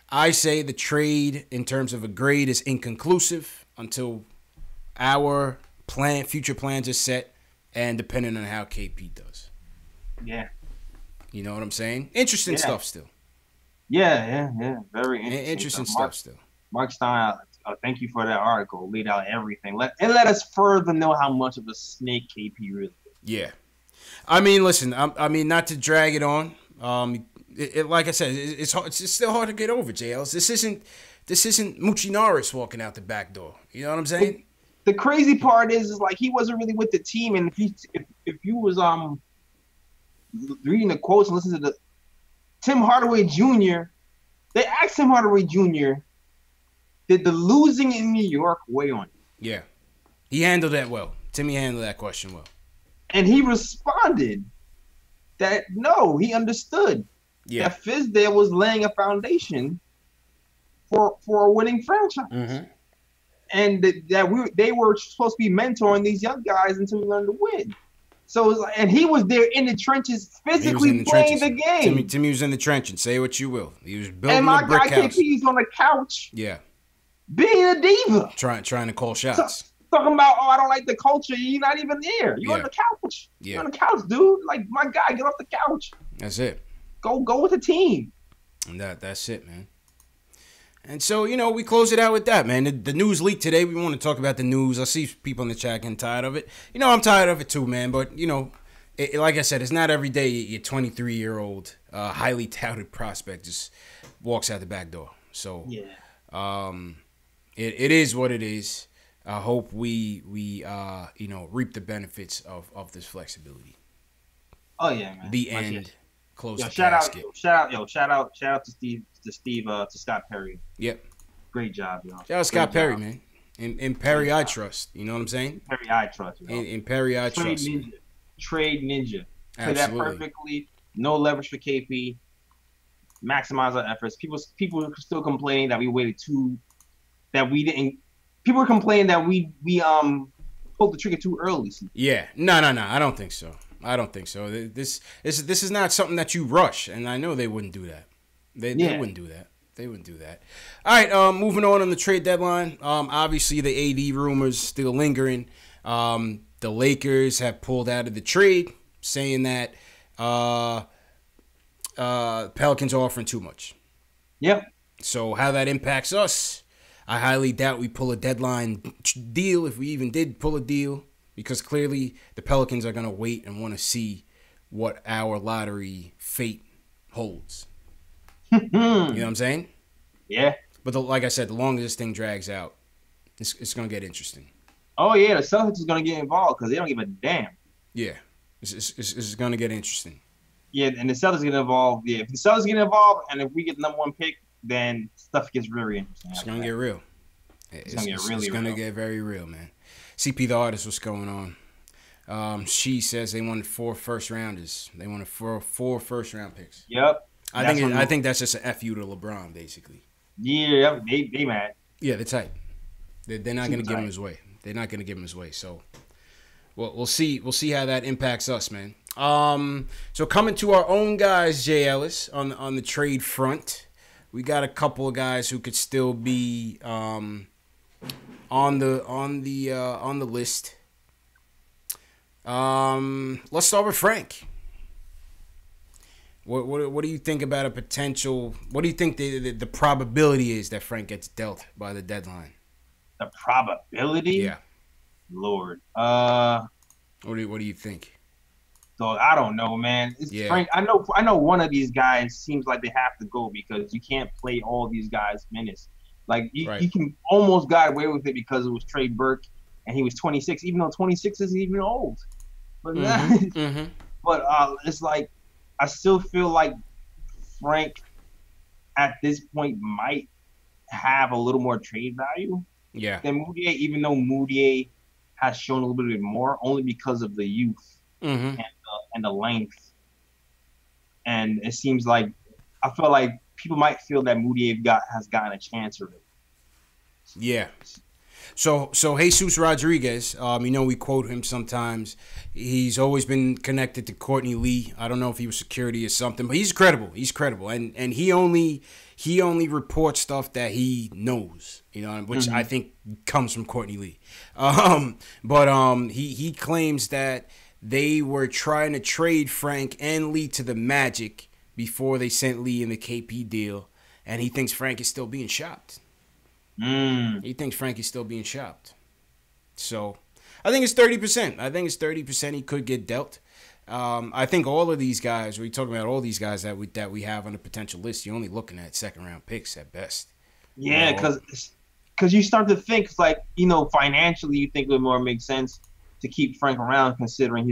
I say the trade in terms of a grade is inconclusive until our future plans are set and depending on how KP does. Yeah. You know what I'm saying? Interesting stuff still. Yeah. Very interesting. Interesting stuff still. Mark Stein, thank you for that article. Laid out everything. Let us further know how much of a snake KP really is. Yeah. I mean, listen, I mean, not to drag it on. Like I said, it's still hard to get over, JLs. This isn't This isn't Moochie Norris walking out the back door. You know what I'm saying? The crazy part is like he wasn't really with the team, and if you was reading the quotes and listening to the Tim Hardaway Jr., they asked Tim Hardaway Jr., did the losing in New York weigh on you? Yeah, he handled that well. Timmy handled that question well, and he responded that no, he understood that Fizdale was laying a foundation for a winning franchise, and that they were supposed to be mentoring these young guys until we learned to win. So, and he was there in the trenches, physically playing the game. Timmy was in the trenches. Say what you will. He was building and my a brick guy house. KP's on the couch. Yeah, being a diva. Trying to call shots. Talking about, I don't like the culture. You're not even there. You're on the couch. Yeah. You're on the couch, dude. Like, my guy, get off the couch. That's it. Go with the team. And that's it, man. And so, we close it out with that, man. The news leaked today. We want to talk about the news. I see people in the chat getting tired of it. I'm tired of it too, man. But, like I said, it's not every day your 23-year-old, highly touted prospect just walks out the back door. So, it is what it is. I hope we reap the benefits of this flexibility. Oh, yeah, man. The end. Close the shout casket. Shout out to Scott Perry. Yep. Great job, yo. Shout out Scott Perry, man. In Perry, I trust. You know what I'm saying? Perry, I trust. In Perry, I trust. Trade ninja. Play that Absolutely. perfectly. No leverage for KP. Maximize our efforts. People are still complaining that we waited that we didn't. People are complaining that we pulled the trigger too early. Yeah. No. I don't think so. This is not something that you rush, and I know they wouldn't do that. They wouldn't do that. They wouldn't do that. All right, moving on the trade deadline. Obviously, the AD rumors still lingering. The Lakers have pulled out of the trade, saying that Pelicans are offering too much. Yep. So how that impacts us, I highly doubt we pull a deadline deal, if we even did pull a deal, because clearly the Pelicans are going to wait and want to see what our lottery fate holds. You know what I'm saying? Yeah. But like I said, the longer this thing drags out, it's going to get interesting. Oh, yeah, the Celtics is going to get involved because they don't give a damn. Yeah. It's going to get interesting. Yeah, and the Celtics get involved. Yeah, if the Celtics get involved and if we get the number one pick, then stuff gets very interesting. It's going to get real. It's going to get very real, man. CP the artist, what's going on? She says they wanted 4 first-rounders. They wanted 4 first-round picks. Yep. I think that's just an F you to LeBron, basically. Yeah, they mad. Yeah, they're tight. They're not going to give him his way. They're not going to give him his way. So, we'll see. We'll see how that impacts us, man. So coming to our own guys, Jay Ellis, on the trade front, we got a couple of guys who could still be on the list. Let's start with Frank. What do you think about a potential? What do you think the probability is that Frank gets dealt by the deadline? The probability? Yeah. Lord. What do you think? Dog, I don't know, man. Yeah. Frank, I know one of these guys seems like they have to go because you can't play all these guys minutes. Like you can almost got away with it because it was Trey Burke and he was 26, even though 26 is even old. But it's like I still feel like Frank at this point might have a little more trade value than Moutier, even though Moutier has shown a little bit more only because of the youth and the length. And it seems like I feel like people might feel that Moutier has gotten a chance already. Yeah. So Jesus Rodriguez, we quote him sometimes. He's always been connected to Courtney Lee. I don't know if he was security or something, but he's credible. And he only reports stuff that he knows, which I think comes from Courtney Lee. But he claims that they were trying to trade Frank and Lee to the Magic before they sent Lee in the KP deal, and he thinks Frank is still being shopped. He thinks Frank is still being shopped. So I think it's 30%. He could get dealt. I think all of these guys, we're talking about all these guys that we have on the potential list, you're only looking at second-round picks at best. Yeah, because you start to think, it's like, financially, you think it would more make sense to keep Frank around, considering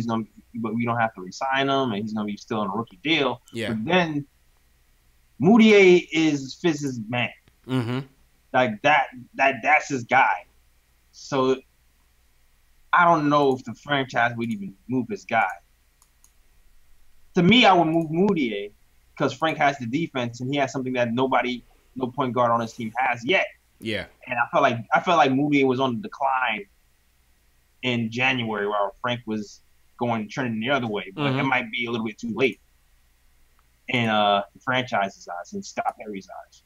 but we don't have to resign him, and he's gonna be still on a rookie deal. Yeah. But then Moutier is Fizz's man. Mm-hmm. Like that's his guy. So I don't know if the franchise would even move his guy. To me, I would move Moutier because Frank has the defense and he has something that no point guard on his team has yet. Yeah. And I felt like Moutier was on the decline in January, while Frank was trending the other way. But it might be a little bit too late in the franchise's eyes and Scott Perry's eyes.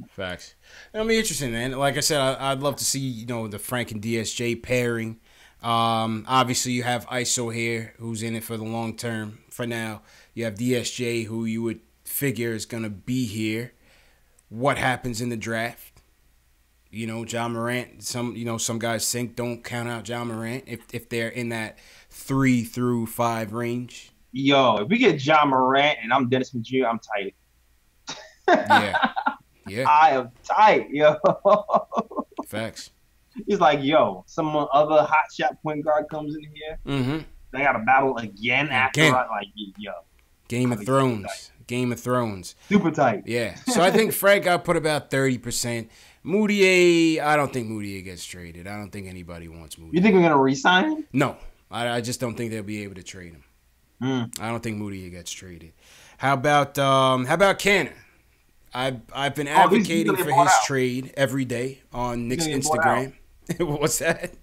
Facts. It'll be interesting, man. Like I said, I'd love to see the Frank and DSJ pairing. Obviously, you have ISO here, who's in it for the long term. For now, you have DSJ, who you would figure is gonna be here. What happens in the draft? Ja Morant. Some guys think don't count out Ja Morant if they're in that 3 through 5 range. Yo, if we get Ja Morant and I'm Dennis Smith Jr., I'm tight. Yeah. Yeah. I am tight, yo. Facts. He's like, yo, some other hot shot point guard comes in here. Mm-hmm. They got to battle again after. Like, yo. Game of Thrones. Game of Thrones. Super tight. Yeah. So I think Frank got put about 30%. Moutier, I don't think Moutier gets traded. I don't think anybody wants Moutier. You think we're going to re-sign him? No. I just don't think they'll be able to trade him. I don't think Moutier gets traded. How about Cannon? I've been advocating for his trade every day on Knicks Instagram. What's that?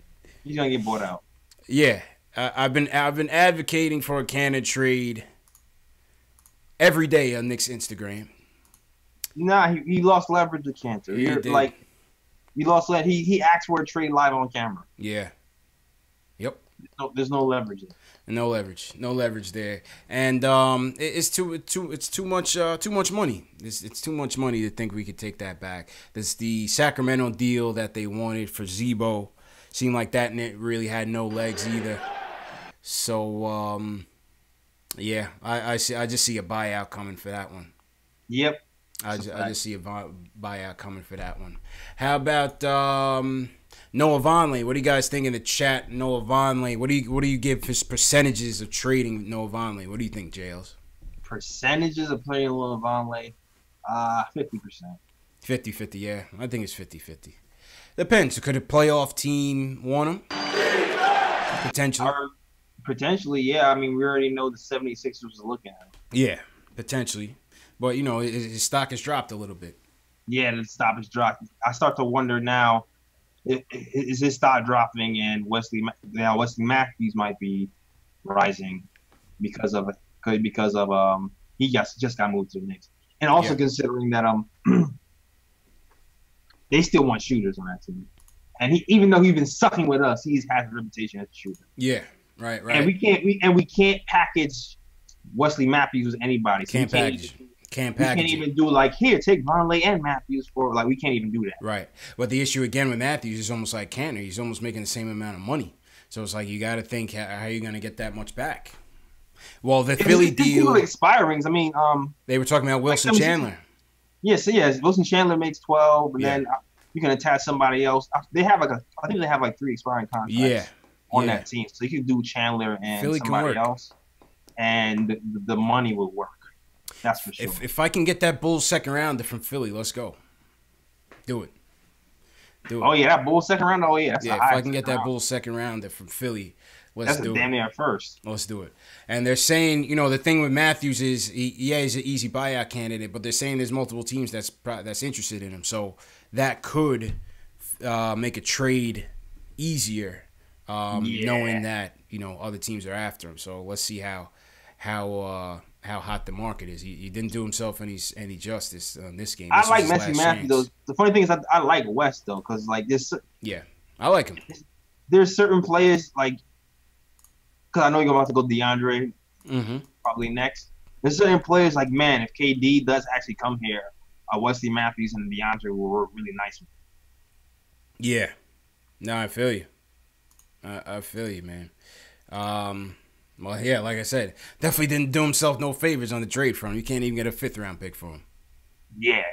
He's gonna get bought out. Yeah, I've been advocating for a Cannon trade every day on Knicks Instagram. Nah, he lost leverage with Cantor. He lost that. He asked for a trade live on camera. Yeah. Yep. No, there's no leverage there. No leverage there, and it's too much money. It's too much money to think we could take that back. This the Sacramento deal that they wanted for Zebo seemed like that really had no legs either. So yeah, I just see a buyout coming for that one. Yep. I just see a buyout coming for that one. How about Noah Vonleh? What do you guys think in the chat? Noah Vonleh. What do you give his percentages of trading Noah Vonleh? What do you think, Jails? Percentages of playing Noah Vonleh? 50%. 50-50, yeah. I think it's 50-50. Depends. Could a playoff team want him? Potentially. Potentially, yeah. I mean, we already know the 76ers was looking at him. Yeah, potentially. But, his stock has dropped a little bit. Yeah, the stock has dropped. I start to wonder now, is his stock dropping, and Wesley Matthews might be rising because of he just got moved to the Knicks, and also considering that they still want shooters on that team, and even though he's been sucking with us, he has a reputation as a shooter. Yeah, right. And we can't package Wesley Matthews with anybody. Can't package. We can't even do here, take Vonleh and Matthews for we can't even do that. Right. But the issue again with Matthews is almost like Cantor. He's almost making the same amount of money. So it's like you got to think how are you going to get that much back? Well, the Philly deal expirings. I mean, they were talking about Wilson Chandler. Yes, Wilson Chandler makes 12, and then you can attach somebody else. They have I think they have 3 expiring contracts. On that team, so you can do Chandler and Philly somebody else, and the money will work. That's for sure. If I can get that Bulls second rounder from Philly, let's go. Do it. Oh yeah, that Bulls second rounder. Oh yeah. If I can get that Bulls second rounder from Philly, let's do it. That's damn near first. Let's do it. And they're saying, the thing with Matthews is, he's an easy buyout candidate, but they're saying there's multiple teams that's interested in him, so that could make a trade easier, knowing that other teams are after him. So let's see how hot the market is. He didn't do himself any justice in this game. I like Messi Matthews, though. The funny thing is I like West, though, because this. Yeah, I like him. There's certain players, because I know you're about to go DeAndre probably next. There's certain players, man, if KD does actually come here, Wesley Matthews and DeAndre will work really nice. Yeah. No, I feel you. I feel you, man. Well, yeah, like I said, definitely didn't do himself no favors on the trade front. You can't even get a 5th round pick for him. Yeah.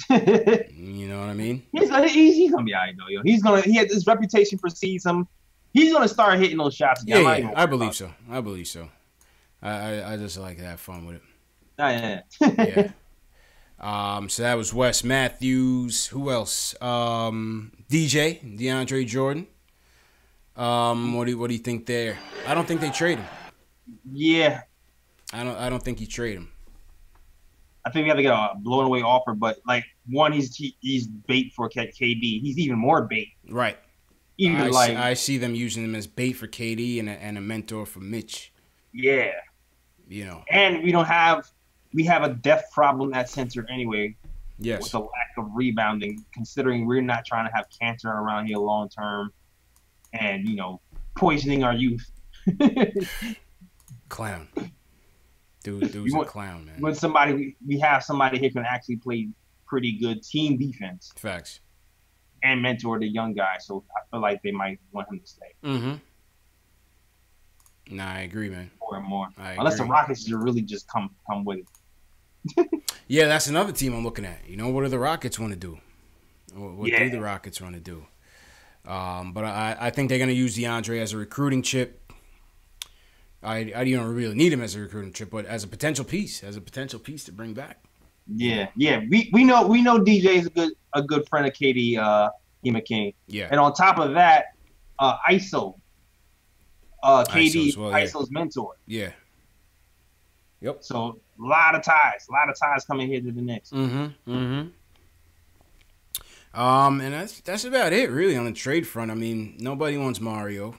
You know what I mean? He's gonna be alright though, yo. He has his reputation precedes him. He's gonna start hitting those shots. Yeah, I believe so. I just like to have fun with it. Oh, yeah. Yeah. So that was Wes Matthews. Who else? DeAndre Jordan. What do you think there? I don't think they trade him. Yeah. I don't think you trade him. I think we have to get a blown away offer, but like one, he's bait for KD. He's even more bait. Right. I see them using him as bait for KD and a mentor for Mitch. Yeah. You know. And we have a depth problem at center anyway. Yes. With the lack of rebounding, considering we're not trying to have cancer around here long term, and poisoning our youth. Clown. Dude's a clown, man. When we have somebody here can actually play pretty good team defense. Facts. And mentor the young guy, so I feel like they might want him to stay. Mm-hmm. Nah, I agree, man. More and more. Unless the Rockets really just come with it. Yeah, that's another team I'm looking at. What do the Rockets want to do? What do the Rockets want to do? But I think they're going to use DeAndre as a recruiting chip. I don't really need him as a recruiting chip, but as a potential piece to bring back. Yeah. We know DJ is a good friend of KD, Hema King. Yeah. And on top of that, ISO. KD, ISO's mentor. Yeah. Yep. So a lot of ties coming here to the Knicks. And that's about it, really, on the trade front. I mean, nobody wants Mario.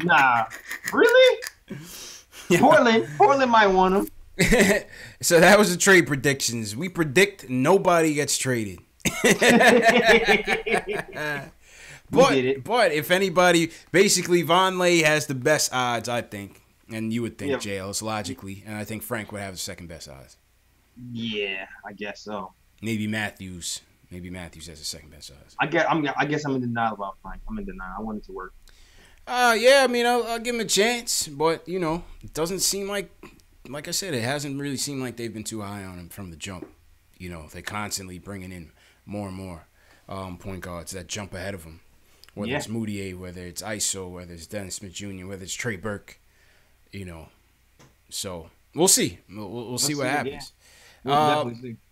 Nah. Really? Yeah. Portland might want him. So that was the trade predictions. We predict nobody gets traded. But if anybody, basically Vonleh has the best odds, I think. And you would think JL's logically. And I think Frank would have the second best odds. Yeah, I guess so. Maybe Matthews has the second best odds. I guess I'm in denial about Frank. I'm in denial. I want it to work. Yeah, I mean, I'll give him a chance. But, it doesn't seem like I said, it hasn't really seemed like they've been too high on him from the jump. They're constantly bringing in more and more point guards that jump ahead of him. Whether it's Moutier, whether it's ISO, whether it's Dennis Smith Jr., whether it's Trey Burke, So we'll see. We'll see what happens.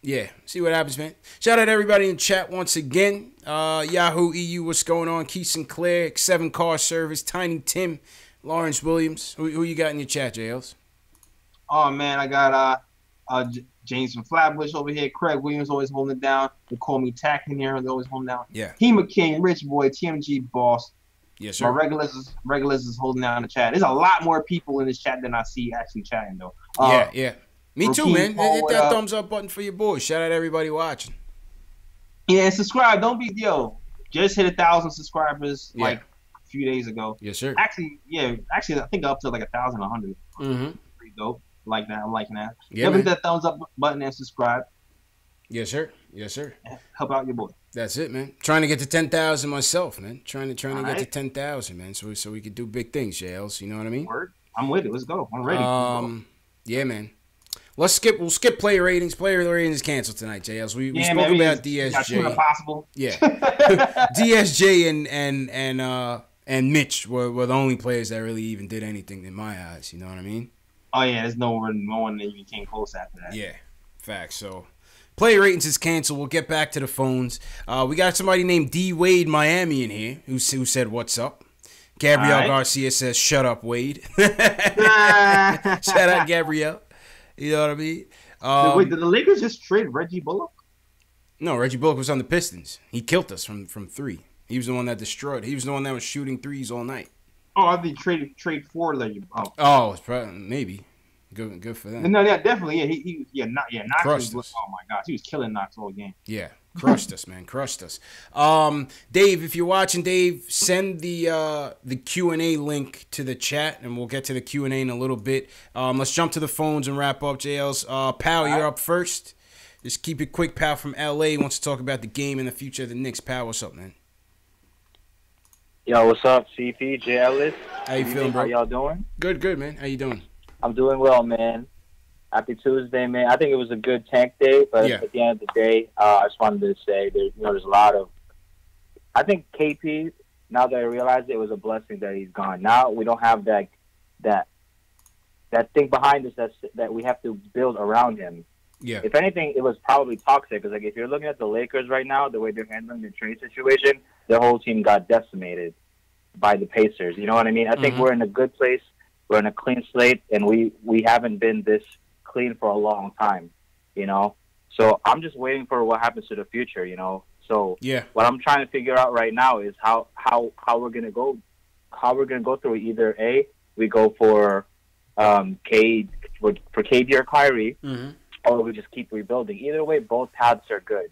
Yeah, see what happens, man. Shout out to everybody in the chat once again. Yahoo EU, what's going on? Keith Sinclair, 7 Car Service, Tiny Tim, Lawrence Williams. Who you got in your chat, JLs? Oh man, I got James from Flatbush over here. Craig Williams always holding it down. They call me Tack in here. They always holding down. Yeah. Hema King, Rich Boy, TMG Boss. Yes, sir. My regulars is holding down the chat. There's a lot more people in this chat than I see actually chatting though. Yeah. Me too, man. Hit that thumbs up button for your boys. Shout out to everybody watching. Yeah, and subscribe. Don't be just hit 1,000 subscribers like a few days ago. Yes, sir. Actually, I think up to like 1,100. Mm-hmm. Pretty dope. Like that. I'm liking that. Yeah, hit that thumbs up button and subscribe. Yes, sir. Help out your boy. That's it, man. Trying to get to 10,000 myself, man. Trying to get to 10,000, man. So we could do big things, JLs. You know what I mean? Word. I'm with it. Let's go. I'm ready. Yeah, man. We'll skip player ratings. Player ratings is canceled tonight, JLs. We spoke about DSJ. Possible. Yeah. DSJ and Mitch were the only players that really even did anything in my eyes. You know what I mean? Oh yeah, there's no one that even came close after that. Yeah, facts. So, player ratings is canceled. We'll get back to the phones. We got somebody named D Wade Miami in here who said what's up. Gabrielle Garcia says, "Shut up, Wade." Shout out Gabrielle. You know what I mean? Wait, did the Lakers just trade Reggie Bullock? No, Reggie Bullock was on the Pistons. He killed us from 3. He was the one that destroyed. He was the one that was shooting threes all night. Oh, I think trade for Reggie. Oh, it's probably maybe good for them. No, yeah, definitely. Yeah, Knox crushed was, us. Oh my gosh, he was killing Knox all game. Yeah, crushed us, man, crushed us. Dave, if you're watching, Dave, send the Q&A link to the chat, and we'll get to the Q&A in a little bit. Let's jump to the phones and wrap up, JLs. Pal, you're up first. Just keep it quick. Pal from LA wants to talk about the game and the future of the Knicks. Pal, what's up, man? Yo, what's up, CP, J. Ellis? How you feeling, bro? How y'all doing? Good, man. How you doing? I'm doing well, man. Happy Tuesday, man. I think it was a good tank day, but at the end of the day, I just wanted to say there's a lot of. I think KP. Now that I realize it was a blessing that he's gone. Now we don't have that thing behind us that we have to build around him. Yeah. If anything, it was probably toxic because if you're looking at the Lakers right now, the way they're handling the trade situation, their whole team got decimated by the Pacers. You know what I mean? I think we're in a good place. We're in a clean slate, and we haven't been this clean for a long time, you know? So I'm just waiting for what happens to the future, you know? So what I'm trying to figure out right now is how we're going to go through it. Either A, we go for KD or Kyrie, or we just keep rebuilding. Either way, both paths are good,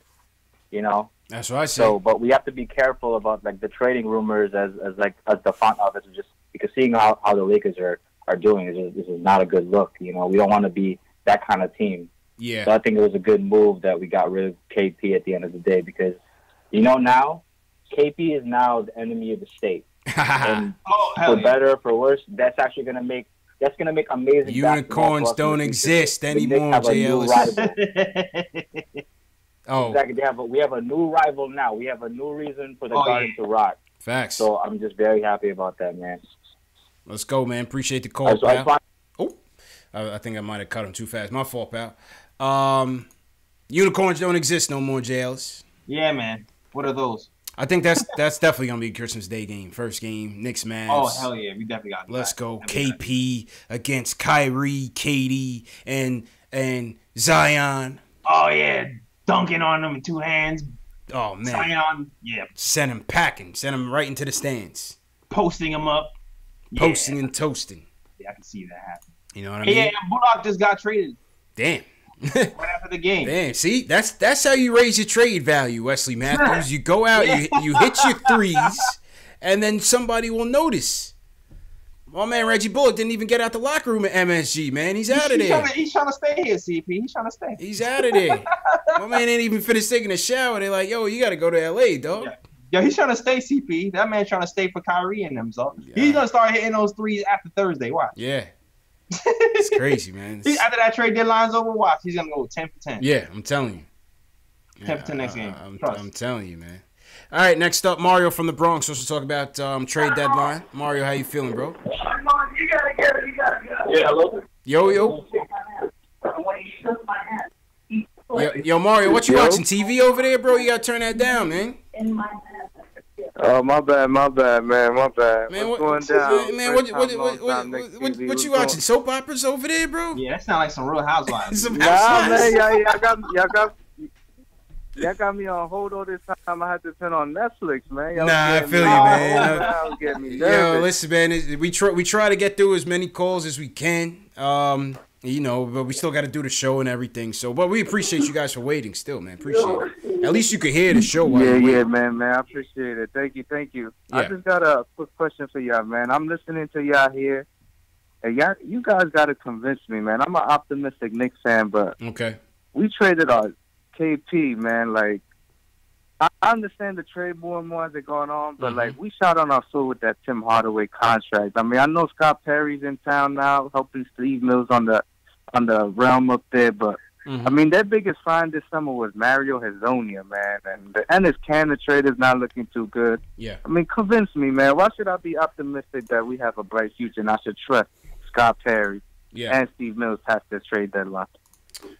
you know? That's what I say. So, but we have to be careful about like the trading rumors as the front office, just because seeing how the Lakers are doing this is not a good look. You know, we don't want to be that kind of team. Yeah. So I think it was a good move that we got rid of KP at the end of the day because, you know, now KP is now the enemy of the state. And for better or for worse, that's actually going to make amazing. Unicorns don't exist anymore, JL. Exactly. We have a new rival now. We have a new reason for the Garden to rock. Facts. So I'm just very happy about that, man. Let's go, man. Appreciate the call, pal. I think I might have cut him too fast. My fault, pal. Unicorns don't exist no more, JLs. Yeah, man. What are those? I think that's definitely gonna be a Christmas Day game. First game, Knicks Mavs. Oh hell yeah, we definitely got. Let's go, KP against Kyrie, KD, and Zion. Oh yeah, dunking on them in two hands. Oh man, Zion, yeah. Send him packing. Send him right into the stands. Posting him up. Posting and toasting. Yeah, I can see that happen. You know what I mean? Yeah, Bullock just got traded. Damn. Right after the game. Damn, see, that's how you raise your trade value, Wesley Matthews. You go out, you hit your threes, and then somebody will notice. My man Reggie Bullock didn't even get out the locker room at MSG, man. He's out of there. He's trying to stay here, CP. He's trying to stay. He's out of there. My man ain't even finished taking a shower. They're like, yo, you got to go to L.A., dog. Yeah, he's trying to stay, CP. That man trying to stay for Kyrie and them. So he's going to start hitting those threes after Thursday. Watch. Yeah. It's crazy, man. After that trade deadline's over, watch. He's going to go 10 for 10. Yeah, I'm telling you. 10 for 10 next game. I'm telling you, man. All right, next up, Mario from the Bronx wants to talk about trade deadline. Mario, how you feeling, bro? You gotta get it. Yeah, hello? Yo. Yo, Mario, what you watching? TV over there, bro? You gotta turn that down, man. Oh, my bad, man. Man, what's going down? Man, what you watching? Soap operas over there, bro? Yeah, that sounds like some Real Housewives. Man, y'all got me on hold all this time. I had to turn on Netflix, man. I feel you, man. Y'all get me Yo, listen, man. We try to get through as many calls as we can. You know, but we still got to do the show and everything. So, but we appreciate you guys for waiting still, man. Appreciate it. At least you could hear the show. Yeah, man. I appreciate it. Thank you. Yeah. I just got a quick question for y'all, man. I'm listening to y'all here. And you guys got to convince me, man. I'm an optimistic Knicks fan, but we traded our KP, man. Like, I understand the trade more and more as it going on, but like we shot on our foot with that Tim Hardaway contract. I mean, I know Scott Perry's in town now, helping Steve Mills on the realm up there, but I mean, their biggest find this summer was Mario Hezonja, man, and the Ennis Canada trade is not looking too good. Yeah, I mean, convince me, man. Why should I be optimistic that we have a bright future and I should trust Scott Perry and Steve Mills past this trade deadline?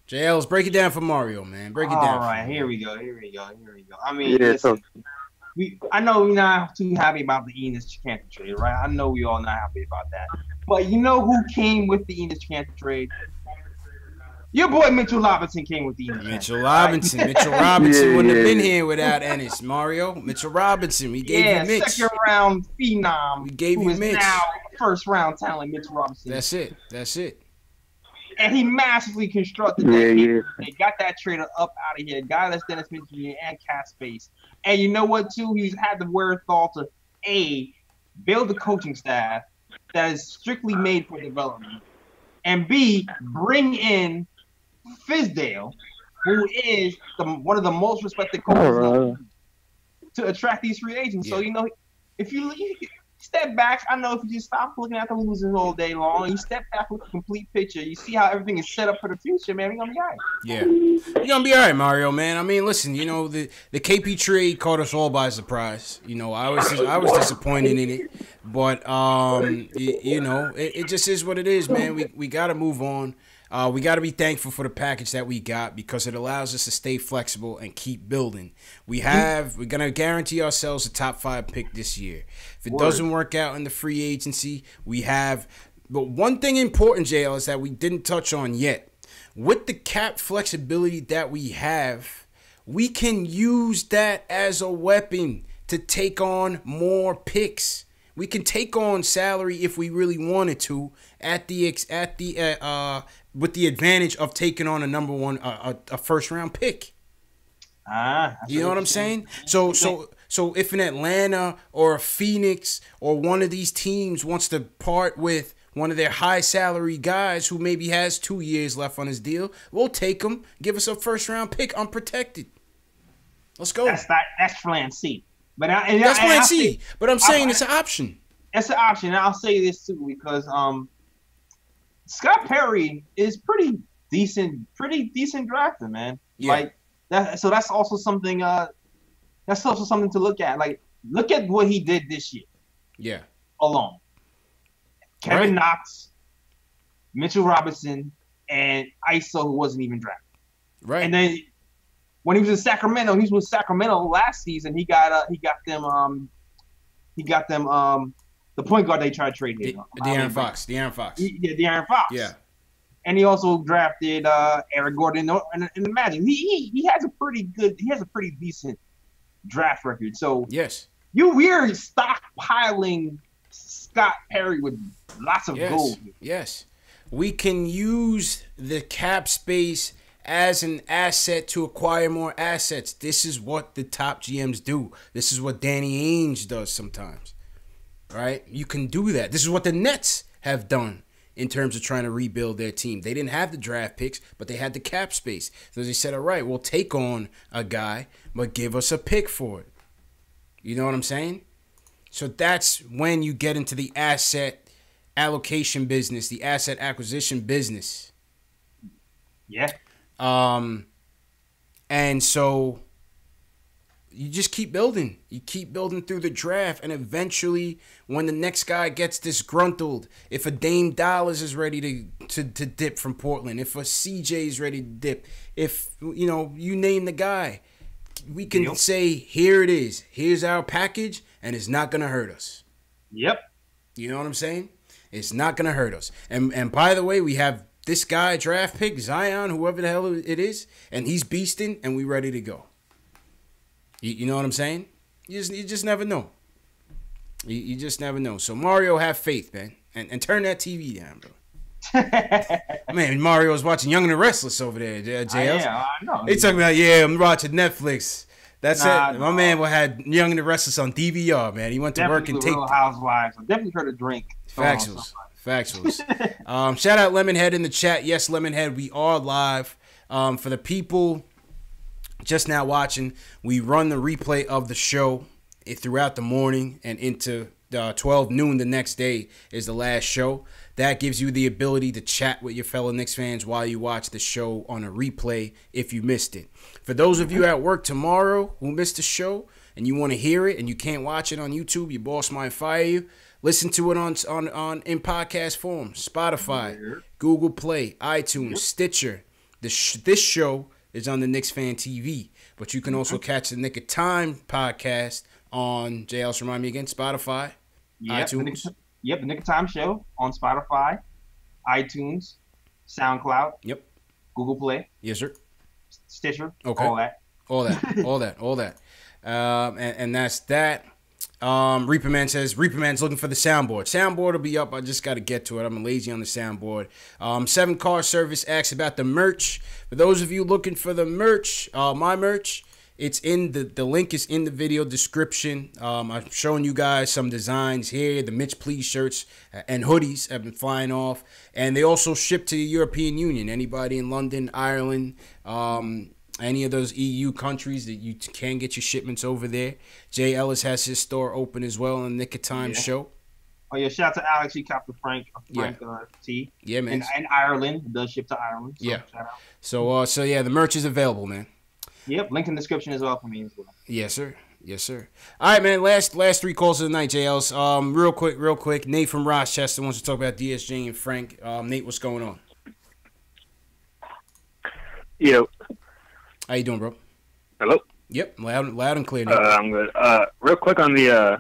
JL, let's break it down for Mario, man. Break it down. All right, here we go. I mean, listen, I know we're not too happy about the Enes Kanter trade, right? I know we all not happy about that. But you know who came with the Enes Kanter trade? Your boy Mitchell Robinson came with the Enes. Mitchell Robinson wouldn't have been here without Ennis. Mario, Mitchell Robinson. We gave you Mitch. Second round phenom. We gave you Mitch. Now first round talent, Mitchell Robinson. That's it. And he massively constructed that. They got that trader up out of here. Guy that's Dennis Smith Jr. and cap space. And you know what, too? He's had the wherewithal to, A, build a coaching staff that is strictly made for development. And B, bring in Fizdale, who is one of the most respected coaches to attract these free agents. Yeah. So, you know, if you step back. I know if you just stop looking at the losers all day long, and you step back, look at the complete picture, you see how everything is set up for the future, man, you're gonna be all right. Yeah, you're gonna be all right, Mario, man. I mean, listen, the KP trade caught us all by surprise. I was disappointed in it, but it just is what it is, man. We got to move on. We got to be thankful for the package that we got because it allows us to stay flexible and keep building. We're going to guarantee ourselves a top 5 pick this year. If it doesn't work out in the free agency, but one thing important, JL, is that we didn't touch on yet. With the cap flexibility that we have, we can use that as a weapon to take on more picks. We can take on salary if we really wanted to with the advantage of taking on a number one, a first round pick. You know what I'm saying? So if an Atlanta or a Phoenix or one of these teams wants to part with one of their high salary guys who maybe has 2 years left on his deal, we'll take him. Give us a first round pick unprotected. Let's go. That's plan C. But that's plan C. But I'm saying it's an option. It's an option. And I'll say this too because Scott Perry is pretty decent drafter, man. Yeah. Like that. So that's also something. That's also something to look at. Like, look at what he did this year. Yeah. Alone. Kevin Knox, Mitchell Robinson, and ISO, who wasn't even drafted. Right. And then when he was in Sacramento, he was with Sacramento last season. He got them the point guard they tried to trade him. De'Aaron Fox. Yeah, De'Aaron Fox. Yeah. And he also drafted Eric Gordon. And imagine he has a pretty decent draft record. So yes, we're stockpiling Scott Perry with lots of gold. Yes, we can use the cap space as an asset to acquire more assets. This is what the top GMs do. This is what Danny Ainge does sometimes. Right? You can do that. This is what the Nets have done in terms of trying to rebuild their team. They didn't have the draft picks, but they had the cap space. So they said, all right, we'll take on a guy, but give us a pick for it. You know what I'm saying? So that's when you get into the asset allocation business, the asset acquisition business. Yeah. And so you just keep building. You keep building through the draft, and eventually, when the next guy gets disgruntled, if a Dame Dollars is ready to dip from Portland, if a CJ is ready to dip, if you name the guy, we can say, here it is. Here's our package, and it's not gonna hurt us. Yep. You know what I'm saying? It's not gonna hurt us. And by the way, we have this guy draft pick, Zion, whoever the hell it is, and he's beasting, and we ready to go. You know what I'm saying? You just never know. You just never know. So Mario, have faith, man, and turn that TV down, bro. Man, Mario's watching Young and the Restless over there, JL. Yeah, I know. They talking about, I'm watching Netflix. That's it. My man had Young and the Restless on DVR, man. He went to work and taped. Real Housewives. I definitely heard a drink. Factuals. Shout out Lemonhead in the chat. Yes, Lemonhead, we are live. For the people just now watching, we run the replay of the show throughout the morning and into 12 noon the next day is the last show. That gives you the ability to chat with your fellow Knicks fans while you watch the show on a replay if you missed it. For those of you at work tomorrow who missed the show and you want to hear it and you can't watch it on YouTube, your boss might fire you. Listen to it on in podcast form, Spotify, Google Play, iTunes, Stitcher. This show is on the Knicks Fan TV, but you can also catch the Nick of Time podcast on, JL's remind me again, Spotify, iTunes. The Nick of Time show on Spotify, iTunes, Soundcloud. Yep. Google Play. Yes, sir. Stitcher. Okay. All that. And that's that. Reaper Man says, Reaper Man's looking for the soundboard. Soundboard will be up. I just got to get to it. I'm lazy on the soundboard. 7 Car Service asks about the merch. For those of you looking for the merch, my merch, it's in the link is in the video description. I'm showing you guys some designs here. The Mitch Please shirts and hoodies have been flying off. And they also ship to the European Union. Anybody in London, Ireland, any of those EU countries that you can get your shipments over there. Jay Ellis has his store open as well on the Nick of Time show. Oh, yeah, shout out to Alex. He copped the Frank T. Yeah, man. And Ireland. It does ship to Ireland. So yeah. Shout out. So yeah, the merch is available, man. Yep, link in the description as well for me as well. Yes, sir. Yes, sir. All right, man. Last 3 calls of the night, JLs. Real quick. Nate from Rochester wants to talk about DSJ and Frank. Nate, what's going on? Yo. How you doing, bro? Hello. Yep, loud and clear, Nate. I'm good. Real quick on the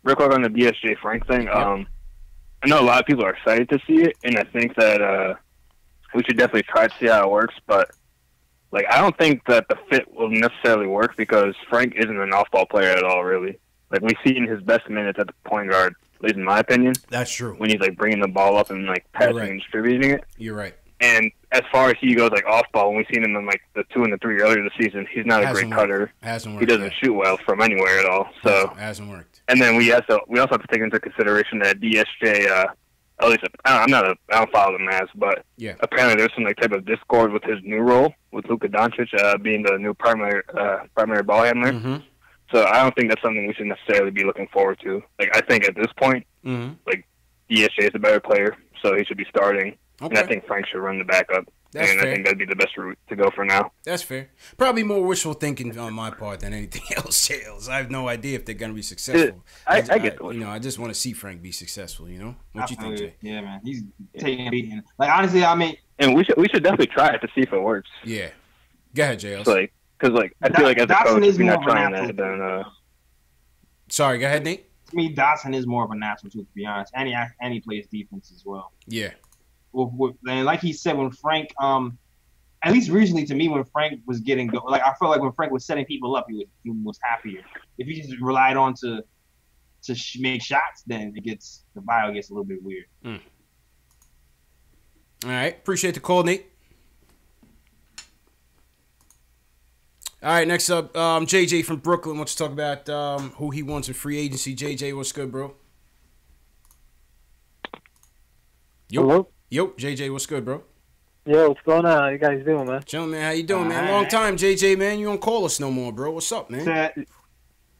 DSJ Frank thing. Yep. I know a lot of people are excited to see it, and I think that we should definitely try to see how it works. But like, I don't think that the fit will necessarily work because Frank isn't an off-ball player at all, really. Like, we've seen his best minutes at the point guard, at least in my opinion. That's true. When he's like bringing the ball up and like passing and distributing it. You're right. And as far as he goes, like off ball, when we've seen him in like the 2 and the 3 earlier this season, he's not a great cutter. Hasn't worked. He doesn't shoot well from anywhere at all. So hasn't worked. And then we also have to take into consideration that DSJ. At least I don't follow the Mavs, but apparently there's some like type of discord with his new role with Luka Doncic being the new primary ball handler. Mm-hmm. So I don't think that's something we should necessarily be looking forward to. Like, I think at this point, like DSJ is a better player, so he should be starting. Okay. And I think Frank should run the backup. That's fair. I think that'd be the best route to go for now. That's fair. Probably more wishful thinking on my part than anything else, Sales. I have no idea if they're going to be successful. I get the I just want to see Frank be successful, you know? What you think, Jay? Yeah, man. He's taking a beating. Like, honestly, I mean... And we should definitely try it to see if it works. Yeah. Go ahead, Jay. Because I feel like as a coach, if you're not trying that, then... Sorry, go ahead, Nate. To me, Dotson is more of a natural, to be honest. And he plays defense as well. Yeah. And like he said, when Frank, at least recently to me, when Frank was getting go, like I felt like when Frank was setting people up, he was happier. If he just relied on to make shots, then the bio gets a little bit weird. All right, appreciate the call, Nate. All right, next up, JJ from Brooklyn wants to talk about who he wants in free agency. JJ, what's good, bro? Hello? Yo, JJ, what's good, bro? Yo, what's going on? How you guys doing, man? Chillin', man. How you doing, man? Long time, JJ, man. You don't call us no more, bro. What's up, man?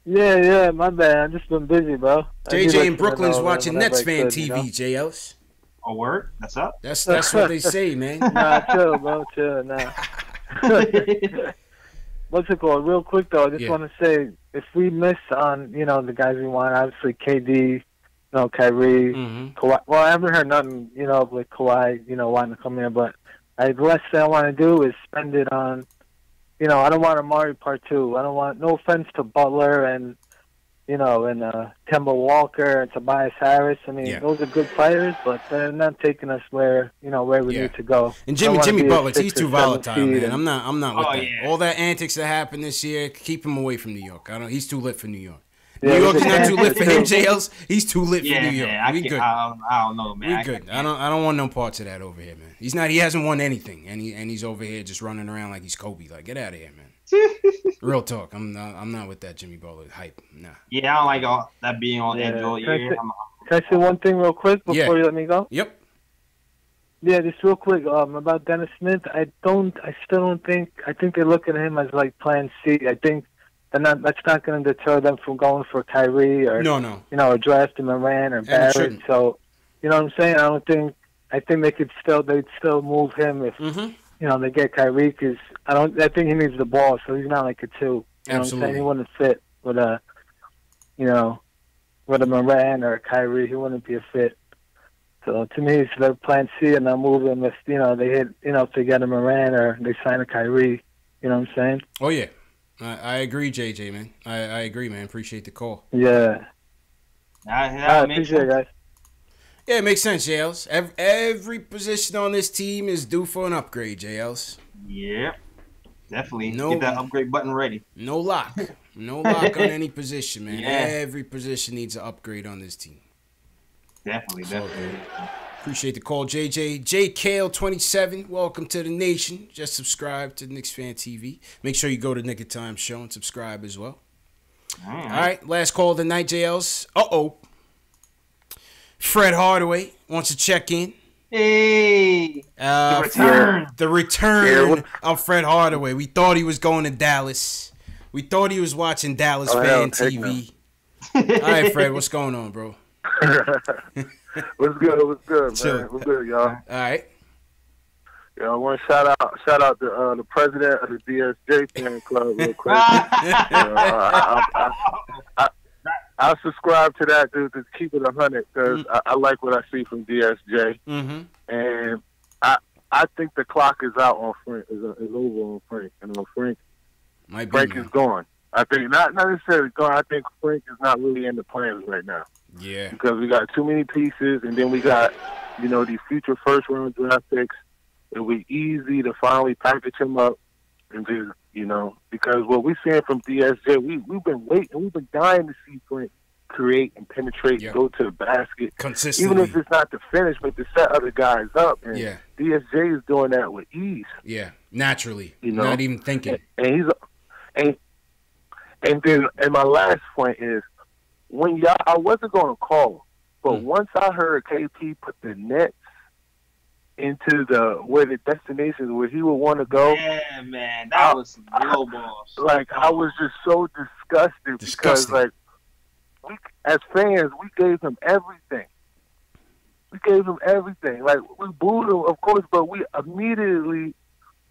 Yeah, my bad. I've just been busy, bro. JJ in Brooklyn's watching Nets fan TV, you know? J. Ellis. Oh, word? That's up? That's what they say, man. Nah, chill, bro. Chill, nah. What's it called? Real quick, though, I just want to say, if we miss on, the guys we want, obviously KD, Kyrie, Kawhi. Well, I haven't heard nothing, with Kawhi, wanting to come here, but the last thing I want to do is spend it on, I don't want Amari Part 2. I don't want, no offense to Butler and, and Kemba Walker and Tobias Harris. I mean, those are good players, but they're not taking us where we need to go. And Jimmy Butler, he's too volatile, man. I'm not with that. Yeah. All that antics that happened this year, keep him away from New York. He's too lit for New York. New York is not too lit for him, JLs. He's too lit for New York. We good. I don't know, man. We good. I don't want no parts of that over here, man. He's not. He hasn't won anything, and he's over here just running around like he's Kobe. Like, get out of here, man. Real talk. I'm not with that Jimmy Butler hype. Nah. Yeah, I don't like all that being on edge all year. Can I say one thing real quick before you let me go? Yep. Yeah, just real quick. About Dennis Smith, I still don't think. I think they look at him as like Plan C. I think. That's not going to deter them from going for Kyrie or or drafting Moran or Barrett. So, you know what I'm saying? I think they'd still move him if they get Kyrie because I think he needs the ball, so he's not like a 2. You know what I'm saying? He wouldn't fit with a Moran or a Kyrie. He wouldn't be a fit. So to me, it's their Plan C, and they'll move him if they hit if they get a Moran or they sign a Kyrie. You know what I'm saying? Oh yeah. I agree, JJ, man. I agree, man. Appreciate the call. Yeah. I appreciate it, guys. Yeah, it makes sense, JLs. Every position on this team is due for an upgrade, JLs. Yeah, definitely. Get that upgrade button ready. No lock. No lock on any position, man. Yeah. Every position needs an upgrade on this team. Definitely. Appreciate the call, JJ. JKale27, welcome to the nation. Just subscribe to Knicks Fan TV. Make sure you go to Nick of Time Show and subscribe as well. All right, last call of the night, JLs. Fred Hardaway wants to check in. Hey, the return. The return of Fred Hardaway. We thought he was going to Dallas. We thought he was watching Dallas fan TV. All right, Fred, what's going on, bro? What's good, man? What's good, y'all? All right. Yeah, I want to shout out the president of the DSJ fan club real quick. I subscribe to that, dude. To keep it 100, because I like what I see from DSJ, and I think the clock is out on Frank. Is over on Frank, and Frank is gone. I think not necessarily gone. I think Frank is not really in the plans right now. Yeah, because we got too many pieces, and then we got these future first round draft picks. It would be easy to finally package him up and just because what we're seeing from DSJ, we've been waiting, we've been dying to see Frank create and penetrate, and go to the basket consistently, even if it's not to finish, but to set other guys up. And DSJ is doing that with ease. Yeah, naturally, not even thinking. And then my last point is I wasn't going to call, but once I heard KP put the Nets into where the destinations where he would want to go. Yeah, man, that was some low balls. Like I was just so disgusted. Because like we as fans, we gave him everything. Like we booed him, of course, but we immediately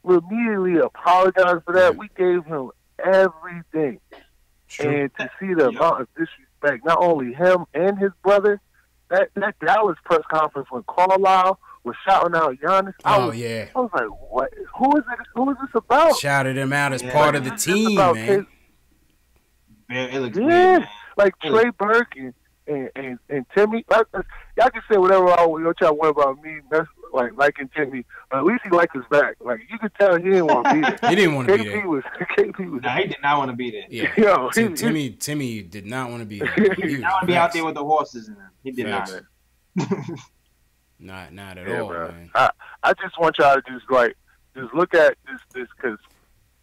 apologized for that. We gave him everything. True. And to see the amount of disrespect, not only him and his brother, that Dallas press conference when Carlisle was shouting out Giannis. I was like, what? Who is it? Who is this about? Shouted him out as part of the team, man. It looks weird, man. Like Trey Burke and Timmy. Y'all can say whatever y'all want about me. That's liking Timmy. But at least he liked us back. Like you could tell he didn't want to be there. He didn't want to be there. KP was. Nah, he did not want to be there. Yeah. Timmy did not want to be there. He did not want to be out there with the horses in him. He did not. Not at all, bro. man. I just want y'all to just look at this because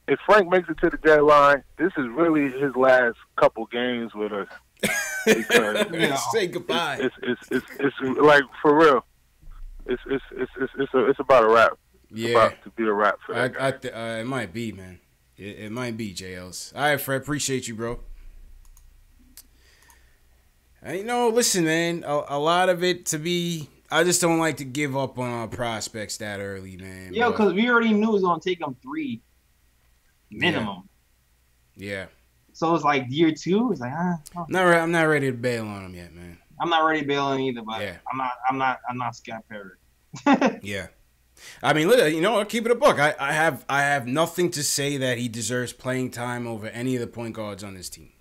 if Frank makes it to the deadline, this is really his last couple games with us. Because, say goodbye. It's like for real. It's about a wrap. It's about to be a wrap for that. It might be, man. It might be, JLs. All right, Fred. Appreciate you, bro. Listen, man. A lot of it I just don't like to give up on our prospects that early, man. Yeah, because we already knew it was gonna take them 3 minimum. Yeah. So it's like year 2. It's like I'm not ready to bail on them yet, man. I'm not ready to bail on either, but I'm not Scott Perry. Yeah. I mean, I'll keep it a buck. I have nothing to say that he deserves playing time over any of the point guards on this team.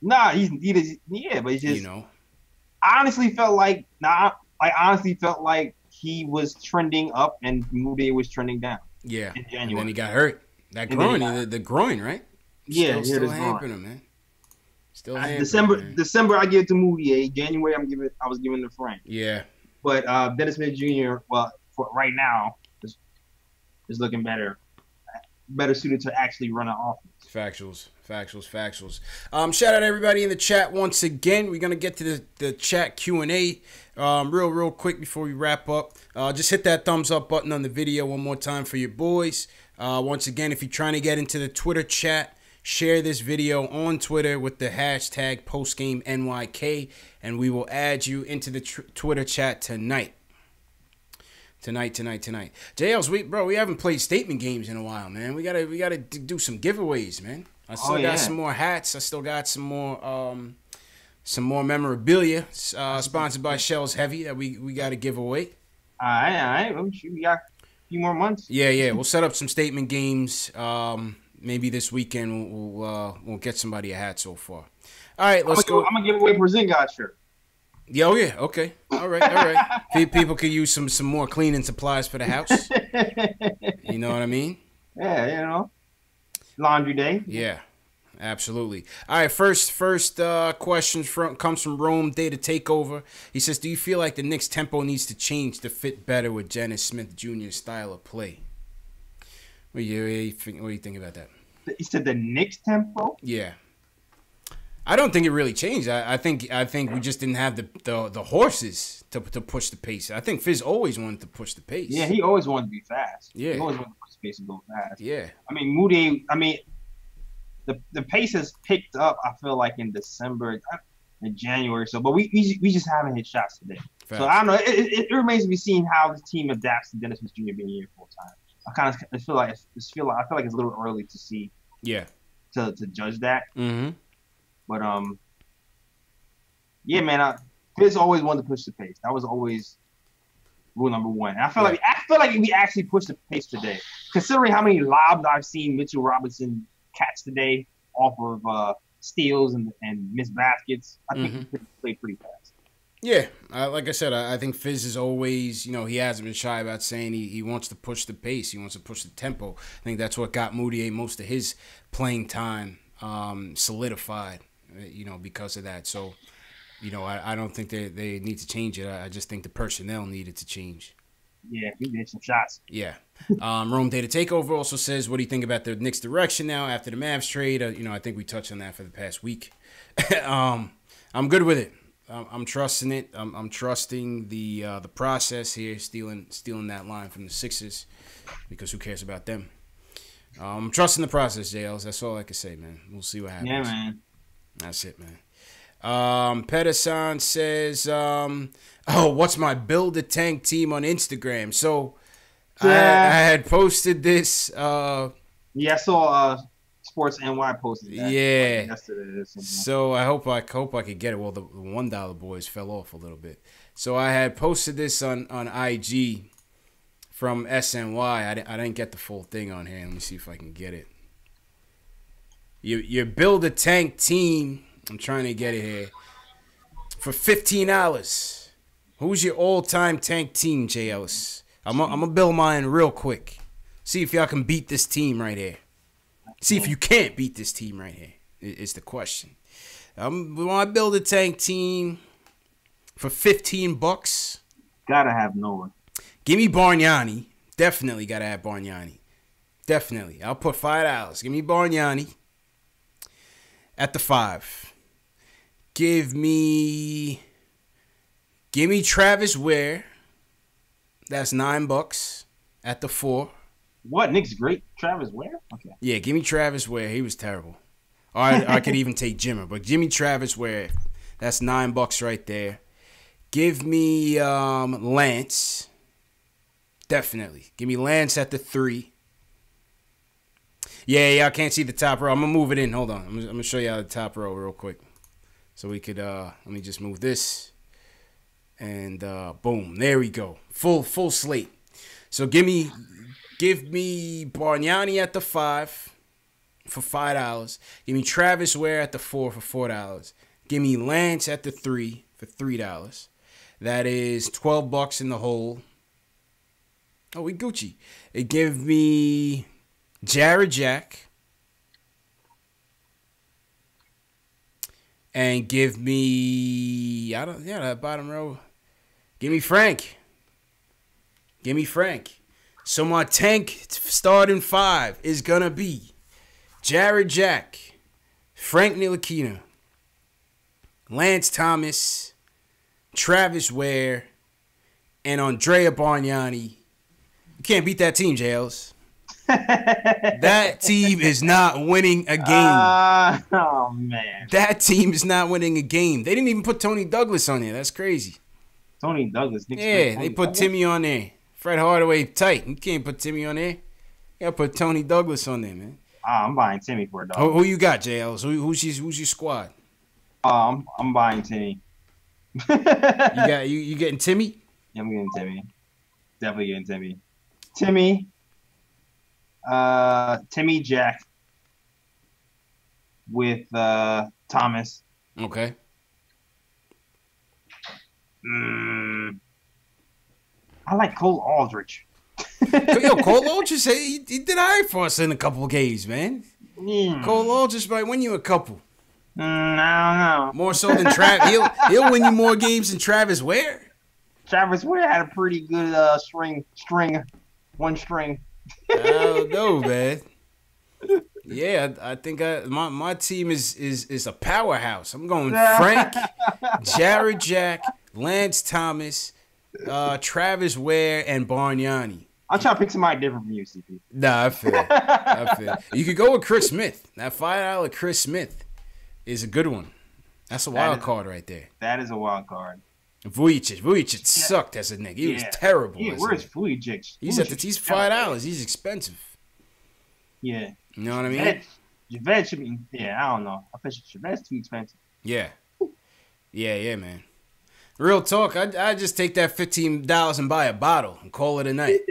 Nah, he does. Yeah, but he just I honestly felt like he was trending up and Moody was trending down. Yeah, and then he got hurt. That groin, the groin, right? Yeah, still hampering him, man. Still hampering. December, I give it to Moody. January, I was giving to Frank. Yeah, but Dennis Smith Jr. Well, for right now, is looking better suited to actually run an offense. Factuals. Shout out everybody in the chat once again. We're gonna get to the chat Q&A real quick before we wrap up. Just hit that thumbs up button on the video one more time for your boys. Once again, if you're trying to get into the Twitter chat, share this video on Twitter with the hashtag PostgameNYK, and we will add you into the Twitter chat tonight. Tonight. JLs, we haven't played statement games in a while, man. We gotta do some giveaways, man. I still got some more hats. I still got some more memorabilia sponsored by Shells Heavy that we got to give away. All right. We got a few more months. Yeah. We'll set up some statement games. Maybe this weekend we'll get somebody a hat so far. All right, let's go. I'm gonna give away a Porzingis shirt. Yeah, okay. All right. People could use some more cleaning supplies for the house. You know what I mean? Yeah, laundry day. Yeah, absolutely. All right, first question comes from Rome Data Takeover. He says, do you feel like the Knicks tempo needs to change to fit better with Dennis Smith Jr.'s style of play? What do you think about that? You said the Knicks tempo? Yeah. I don't think it really changed. I think we just didn't have the horses to push the pace. I think Fizz always wanted to push the pace. Yeah, he always wanted to be fast. Yeah. He always wanted to push the pace and go fast. Yeah. I mean, Moody, the pace has picked up, I feel like, in December and January. So, but we just haven't hit shots today. Fast. So I don't know. It remains to be seen how this team adapts to Dennis Smith Jr. being here full time. I feel like it's a little early to see. Yeah. To judge that. Mm-hmm. But yeah, man. Fizz always wanted to push the pace. That was always rule number one. And I feel like we actually pushed the pace today, considering how many lobs I've seen Mitchell Robinson catch today off of steals and missed baskets. I think he played pretty fast. Yeah, like I said, I think Fizz is always, he hasn't been shy about saying he wants to push the pace. He wants to push the tempo. I think that's what got Moutier most of his playing time solidified, because of that. So, I don't think they need to change it. I just think the personnel needed to change. Yeah, he did some shots. Yeah. Rome Data Takeover also says, what do you think about the Knicks' direction now after the Mavs trade? I think we touched on that for the past week. I'm good with it. I'm trusting it. I'm trusting the process here, stealing that line from the Sixers, because who cares about them? I'm trusting the process, JLs. That's all I can say, man. We'll see what happens. Yeah, man. That's it, man. Pedersen says, what's my Build a Tank team on Instagram? So I had posted this. I saw Sports NY posted that. Yeah. Yesterday. So I hope I could get it. Well, the $1 boys fell off a little bit. So I had posted this on IG from SNY. I didn't get the full thing on here. Let me see if I can get it. You Build a Tank team. I'm trying to get it here. For $15. Who's your all-time tank team, J. Ellis? I'm going to build mine real quick. See if y'all can beat this team right here. See if you can't beat this team right here is the question. We want to build a tank team for $15. Gotta have Noah. Give me Bargnani. Definitely gotta have Bargnani. Definitely. I'll put $5. Give me Bargnani at the 5. Give me Travis Ware. That's $9 at the 4. What? Nick's great? Travis Ware? Okay. Yeah, give me Travis Ware. He was terrible. Or I could even take Jimmer. But give me Travis Ware. That's $9 right there. Give me Lance. Definitely. Give me Lance at the 3. Yeah, I can't see the top row. I'm going to move it in. Hold on. I'm going to show you the top row real quick. So we could, let me just move this. And boom. There we go. Full slate. So give me Bargnani at the 5 for $5. Give me Travis Ware at the 4 for $4. Give me Lance at the 3 for $3. That is $12 in the hole. Oh, we Gucci. Give me Jared Jack. And give me, that bottom row. Give me Frank. So my tank starting 5 is going to be Jared Jack, Frank Ntilikina, Lance Thomas, Travis Ware, and Andrea Bargnani. You can't beat that team, JLs. That team is not winning a game. Oh, man. That team is not winning a game. They didn't even put Tony Douglas on there. That's crazy. Tony Douglas. Yeah, they put Timmy on there. Fred Hardaway tight. You can't put Timmy on there. You got to put Tony Douglas on there, man. I'm buying Timmy for a dollar. Who you got, JLs? Who's your squad? I'm buying Timmy. You getting Timmy? Yeah, I'm getting Timmy. Definitely getting Timmy. Timmy Jack with Thomas. Okay. I like Cole Aldridge. Cole Aldridge, he did all right for us in a couple of games, man. Cole Aldridge might win you a couple. I don't know. More so than Travis. He'll win you more games than Travis Ware. Travis Ware had a pretty good one string. I don't know, man. Yeah, I think my team is a powerhouse. I'm going Frank, Jared Jack, Lance Thomas, Travis Ware, and Bargnani. I'm trying to pick somebody different from you, CP. Nah, I feel. You could go with Chris Smith. That $5 Chris Smith is a good one. That's a wild card right there. That is a wild card. Vujicic sucked as a nigga. He was terrible. Yeah, where's Vujicic? He's $5. He's expensive. Yeah. You know what I mean? Javed should be. Yeah, I don't know. I think Javed's too expensive. Yeah, man. Real talk. I just take that $15 and buy a bottle and call it a night.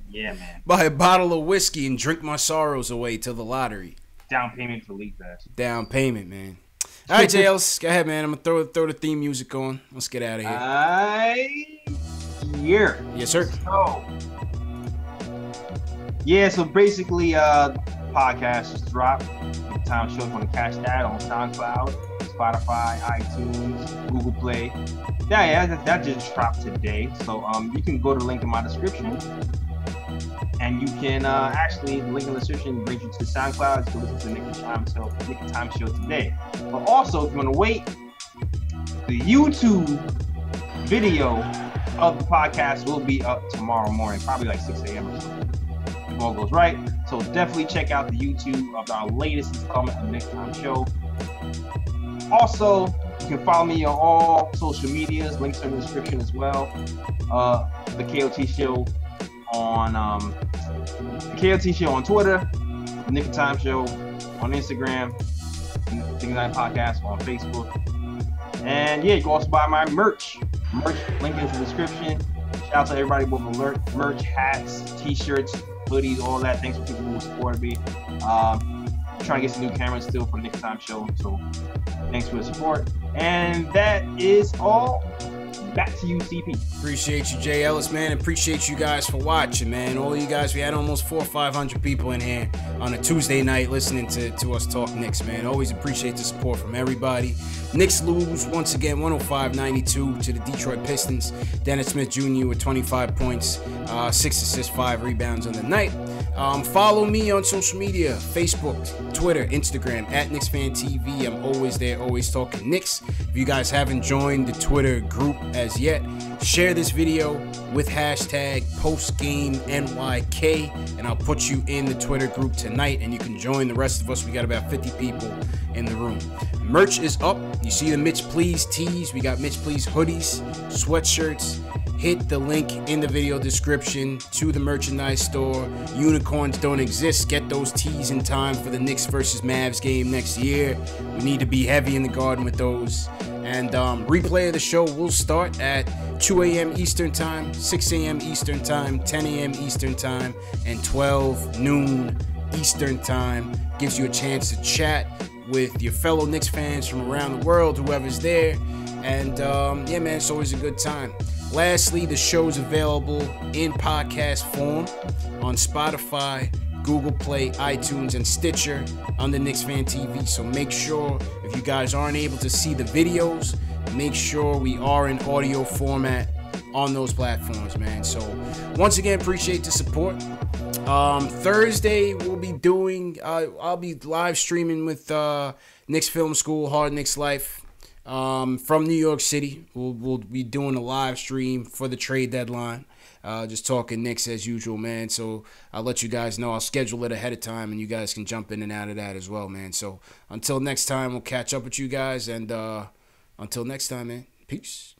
Yeah, man. Buy a bottle of whiskey and drink my sorrows away till the lottery. Down payment for League Pass. Down payment, man. All right, JLs, go ahead, man. I'm gonna throw the theme music on. Let's get out of here. Yes, sir. So basically, podcast just dropped. Time show, want to catch that on SoundCloud, Spotify, iTunes, Google Play. That just dropped today. So you can go to the link in my description, and you can actually the link in the description brings you to SoundCloud to listen to the Nick Time Show today. But also, if you want to wait, the YouTube video of the podcast will be up tomorrow morning, probably like 6 a.m. or so. If all goes right. So definitely check out the YouTube of our latest installment of Nick Time Show. Also, you can follow me on all social medias. Links are in the description as well. The KOT Show on Twitter, the Nick Time Show on Instagram, Things Night Podcast on Facebook. And yeah, you can also buy my merch. Link is in the description. Shout out to everybody with alert merch, hats, t-shirts, hoodies, all that. Thanks for people who supported me. Trying to get some new cameras still for the Nick Time Show. So thanks for the support. And that is all. Back to you, CP. Appreciate you, Jay Ellis, man. Appreciate you guys for watching, man. All you guys, we had almost 400 or 500 people in here on a Tuesday night listening to us talk Knicks, man. Always appreciate the support from everybody. Knicks lose once again 105-92 to the Detroit Pistons. Dennis Smith Jr. with 25 points, 6 assists, 5 rebounds on the night. Follow me on social media, Facebook, Twitter, Instagram, @KnicksFanTV. I'm always there, always talking Knicks. If you guys haven't joined the Twitter group as yet, share this video with hashtag PostgameNYK, and I'll put you in the Twitter group tonight, and you can join the rest of us. We got about 50 people in the room. Merch is up. You see the Mitch Please tees. We got Mitch Please hoodies, sweatshirts. Hit the link in the video description to the merchandise store. Unicorns don't exist. Get those tees in time for the Knicks versus Mavs game next year. We need to be heavy in the garden with those. And replay of the show will start at 2 a.m. Eastern Time, 6 a.m. Eastern Time, 10 a.m. Eastern Time, and 12 noon Eastern Time. Gives you a chance to chat with your fellow Knicks fans from around the world, whoever's there. And yeah, man, it's always a good time. Lastly, the show's available in podcast form on Spotify, Google Play, iTunes, and Stitcher under Knicks Fan TV. So make sure, if you guys aren't able to see the videos, make sure we are in audio format on those platforms, man. So once again, appreciate the support. Thursday we'll be doing I'll be live streaming with Knicks Film School, Hard Knicks Life, from New York City. We'll be doing a live stream for the trade deadline, just talking Knicks as usual, man. So I'll let you guys know. I'll schedule it ahead of time, and you guys can jump in and out of that as well, man. So until next time, we'll catch up with you guys, and until next time, man, peace.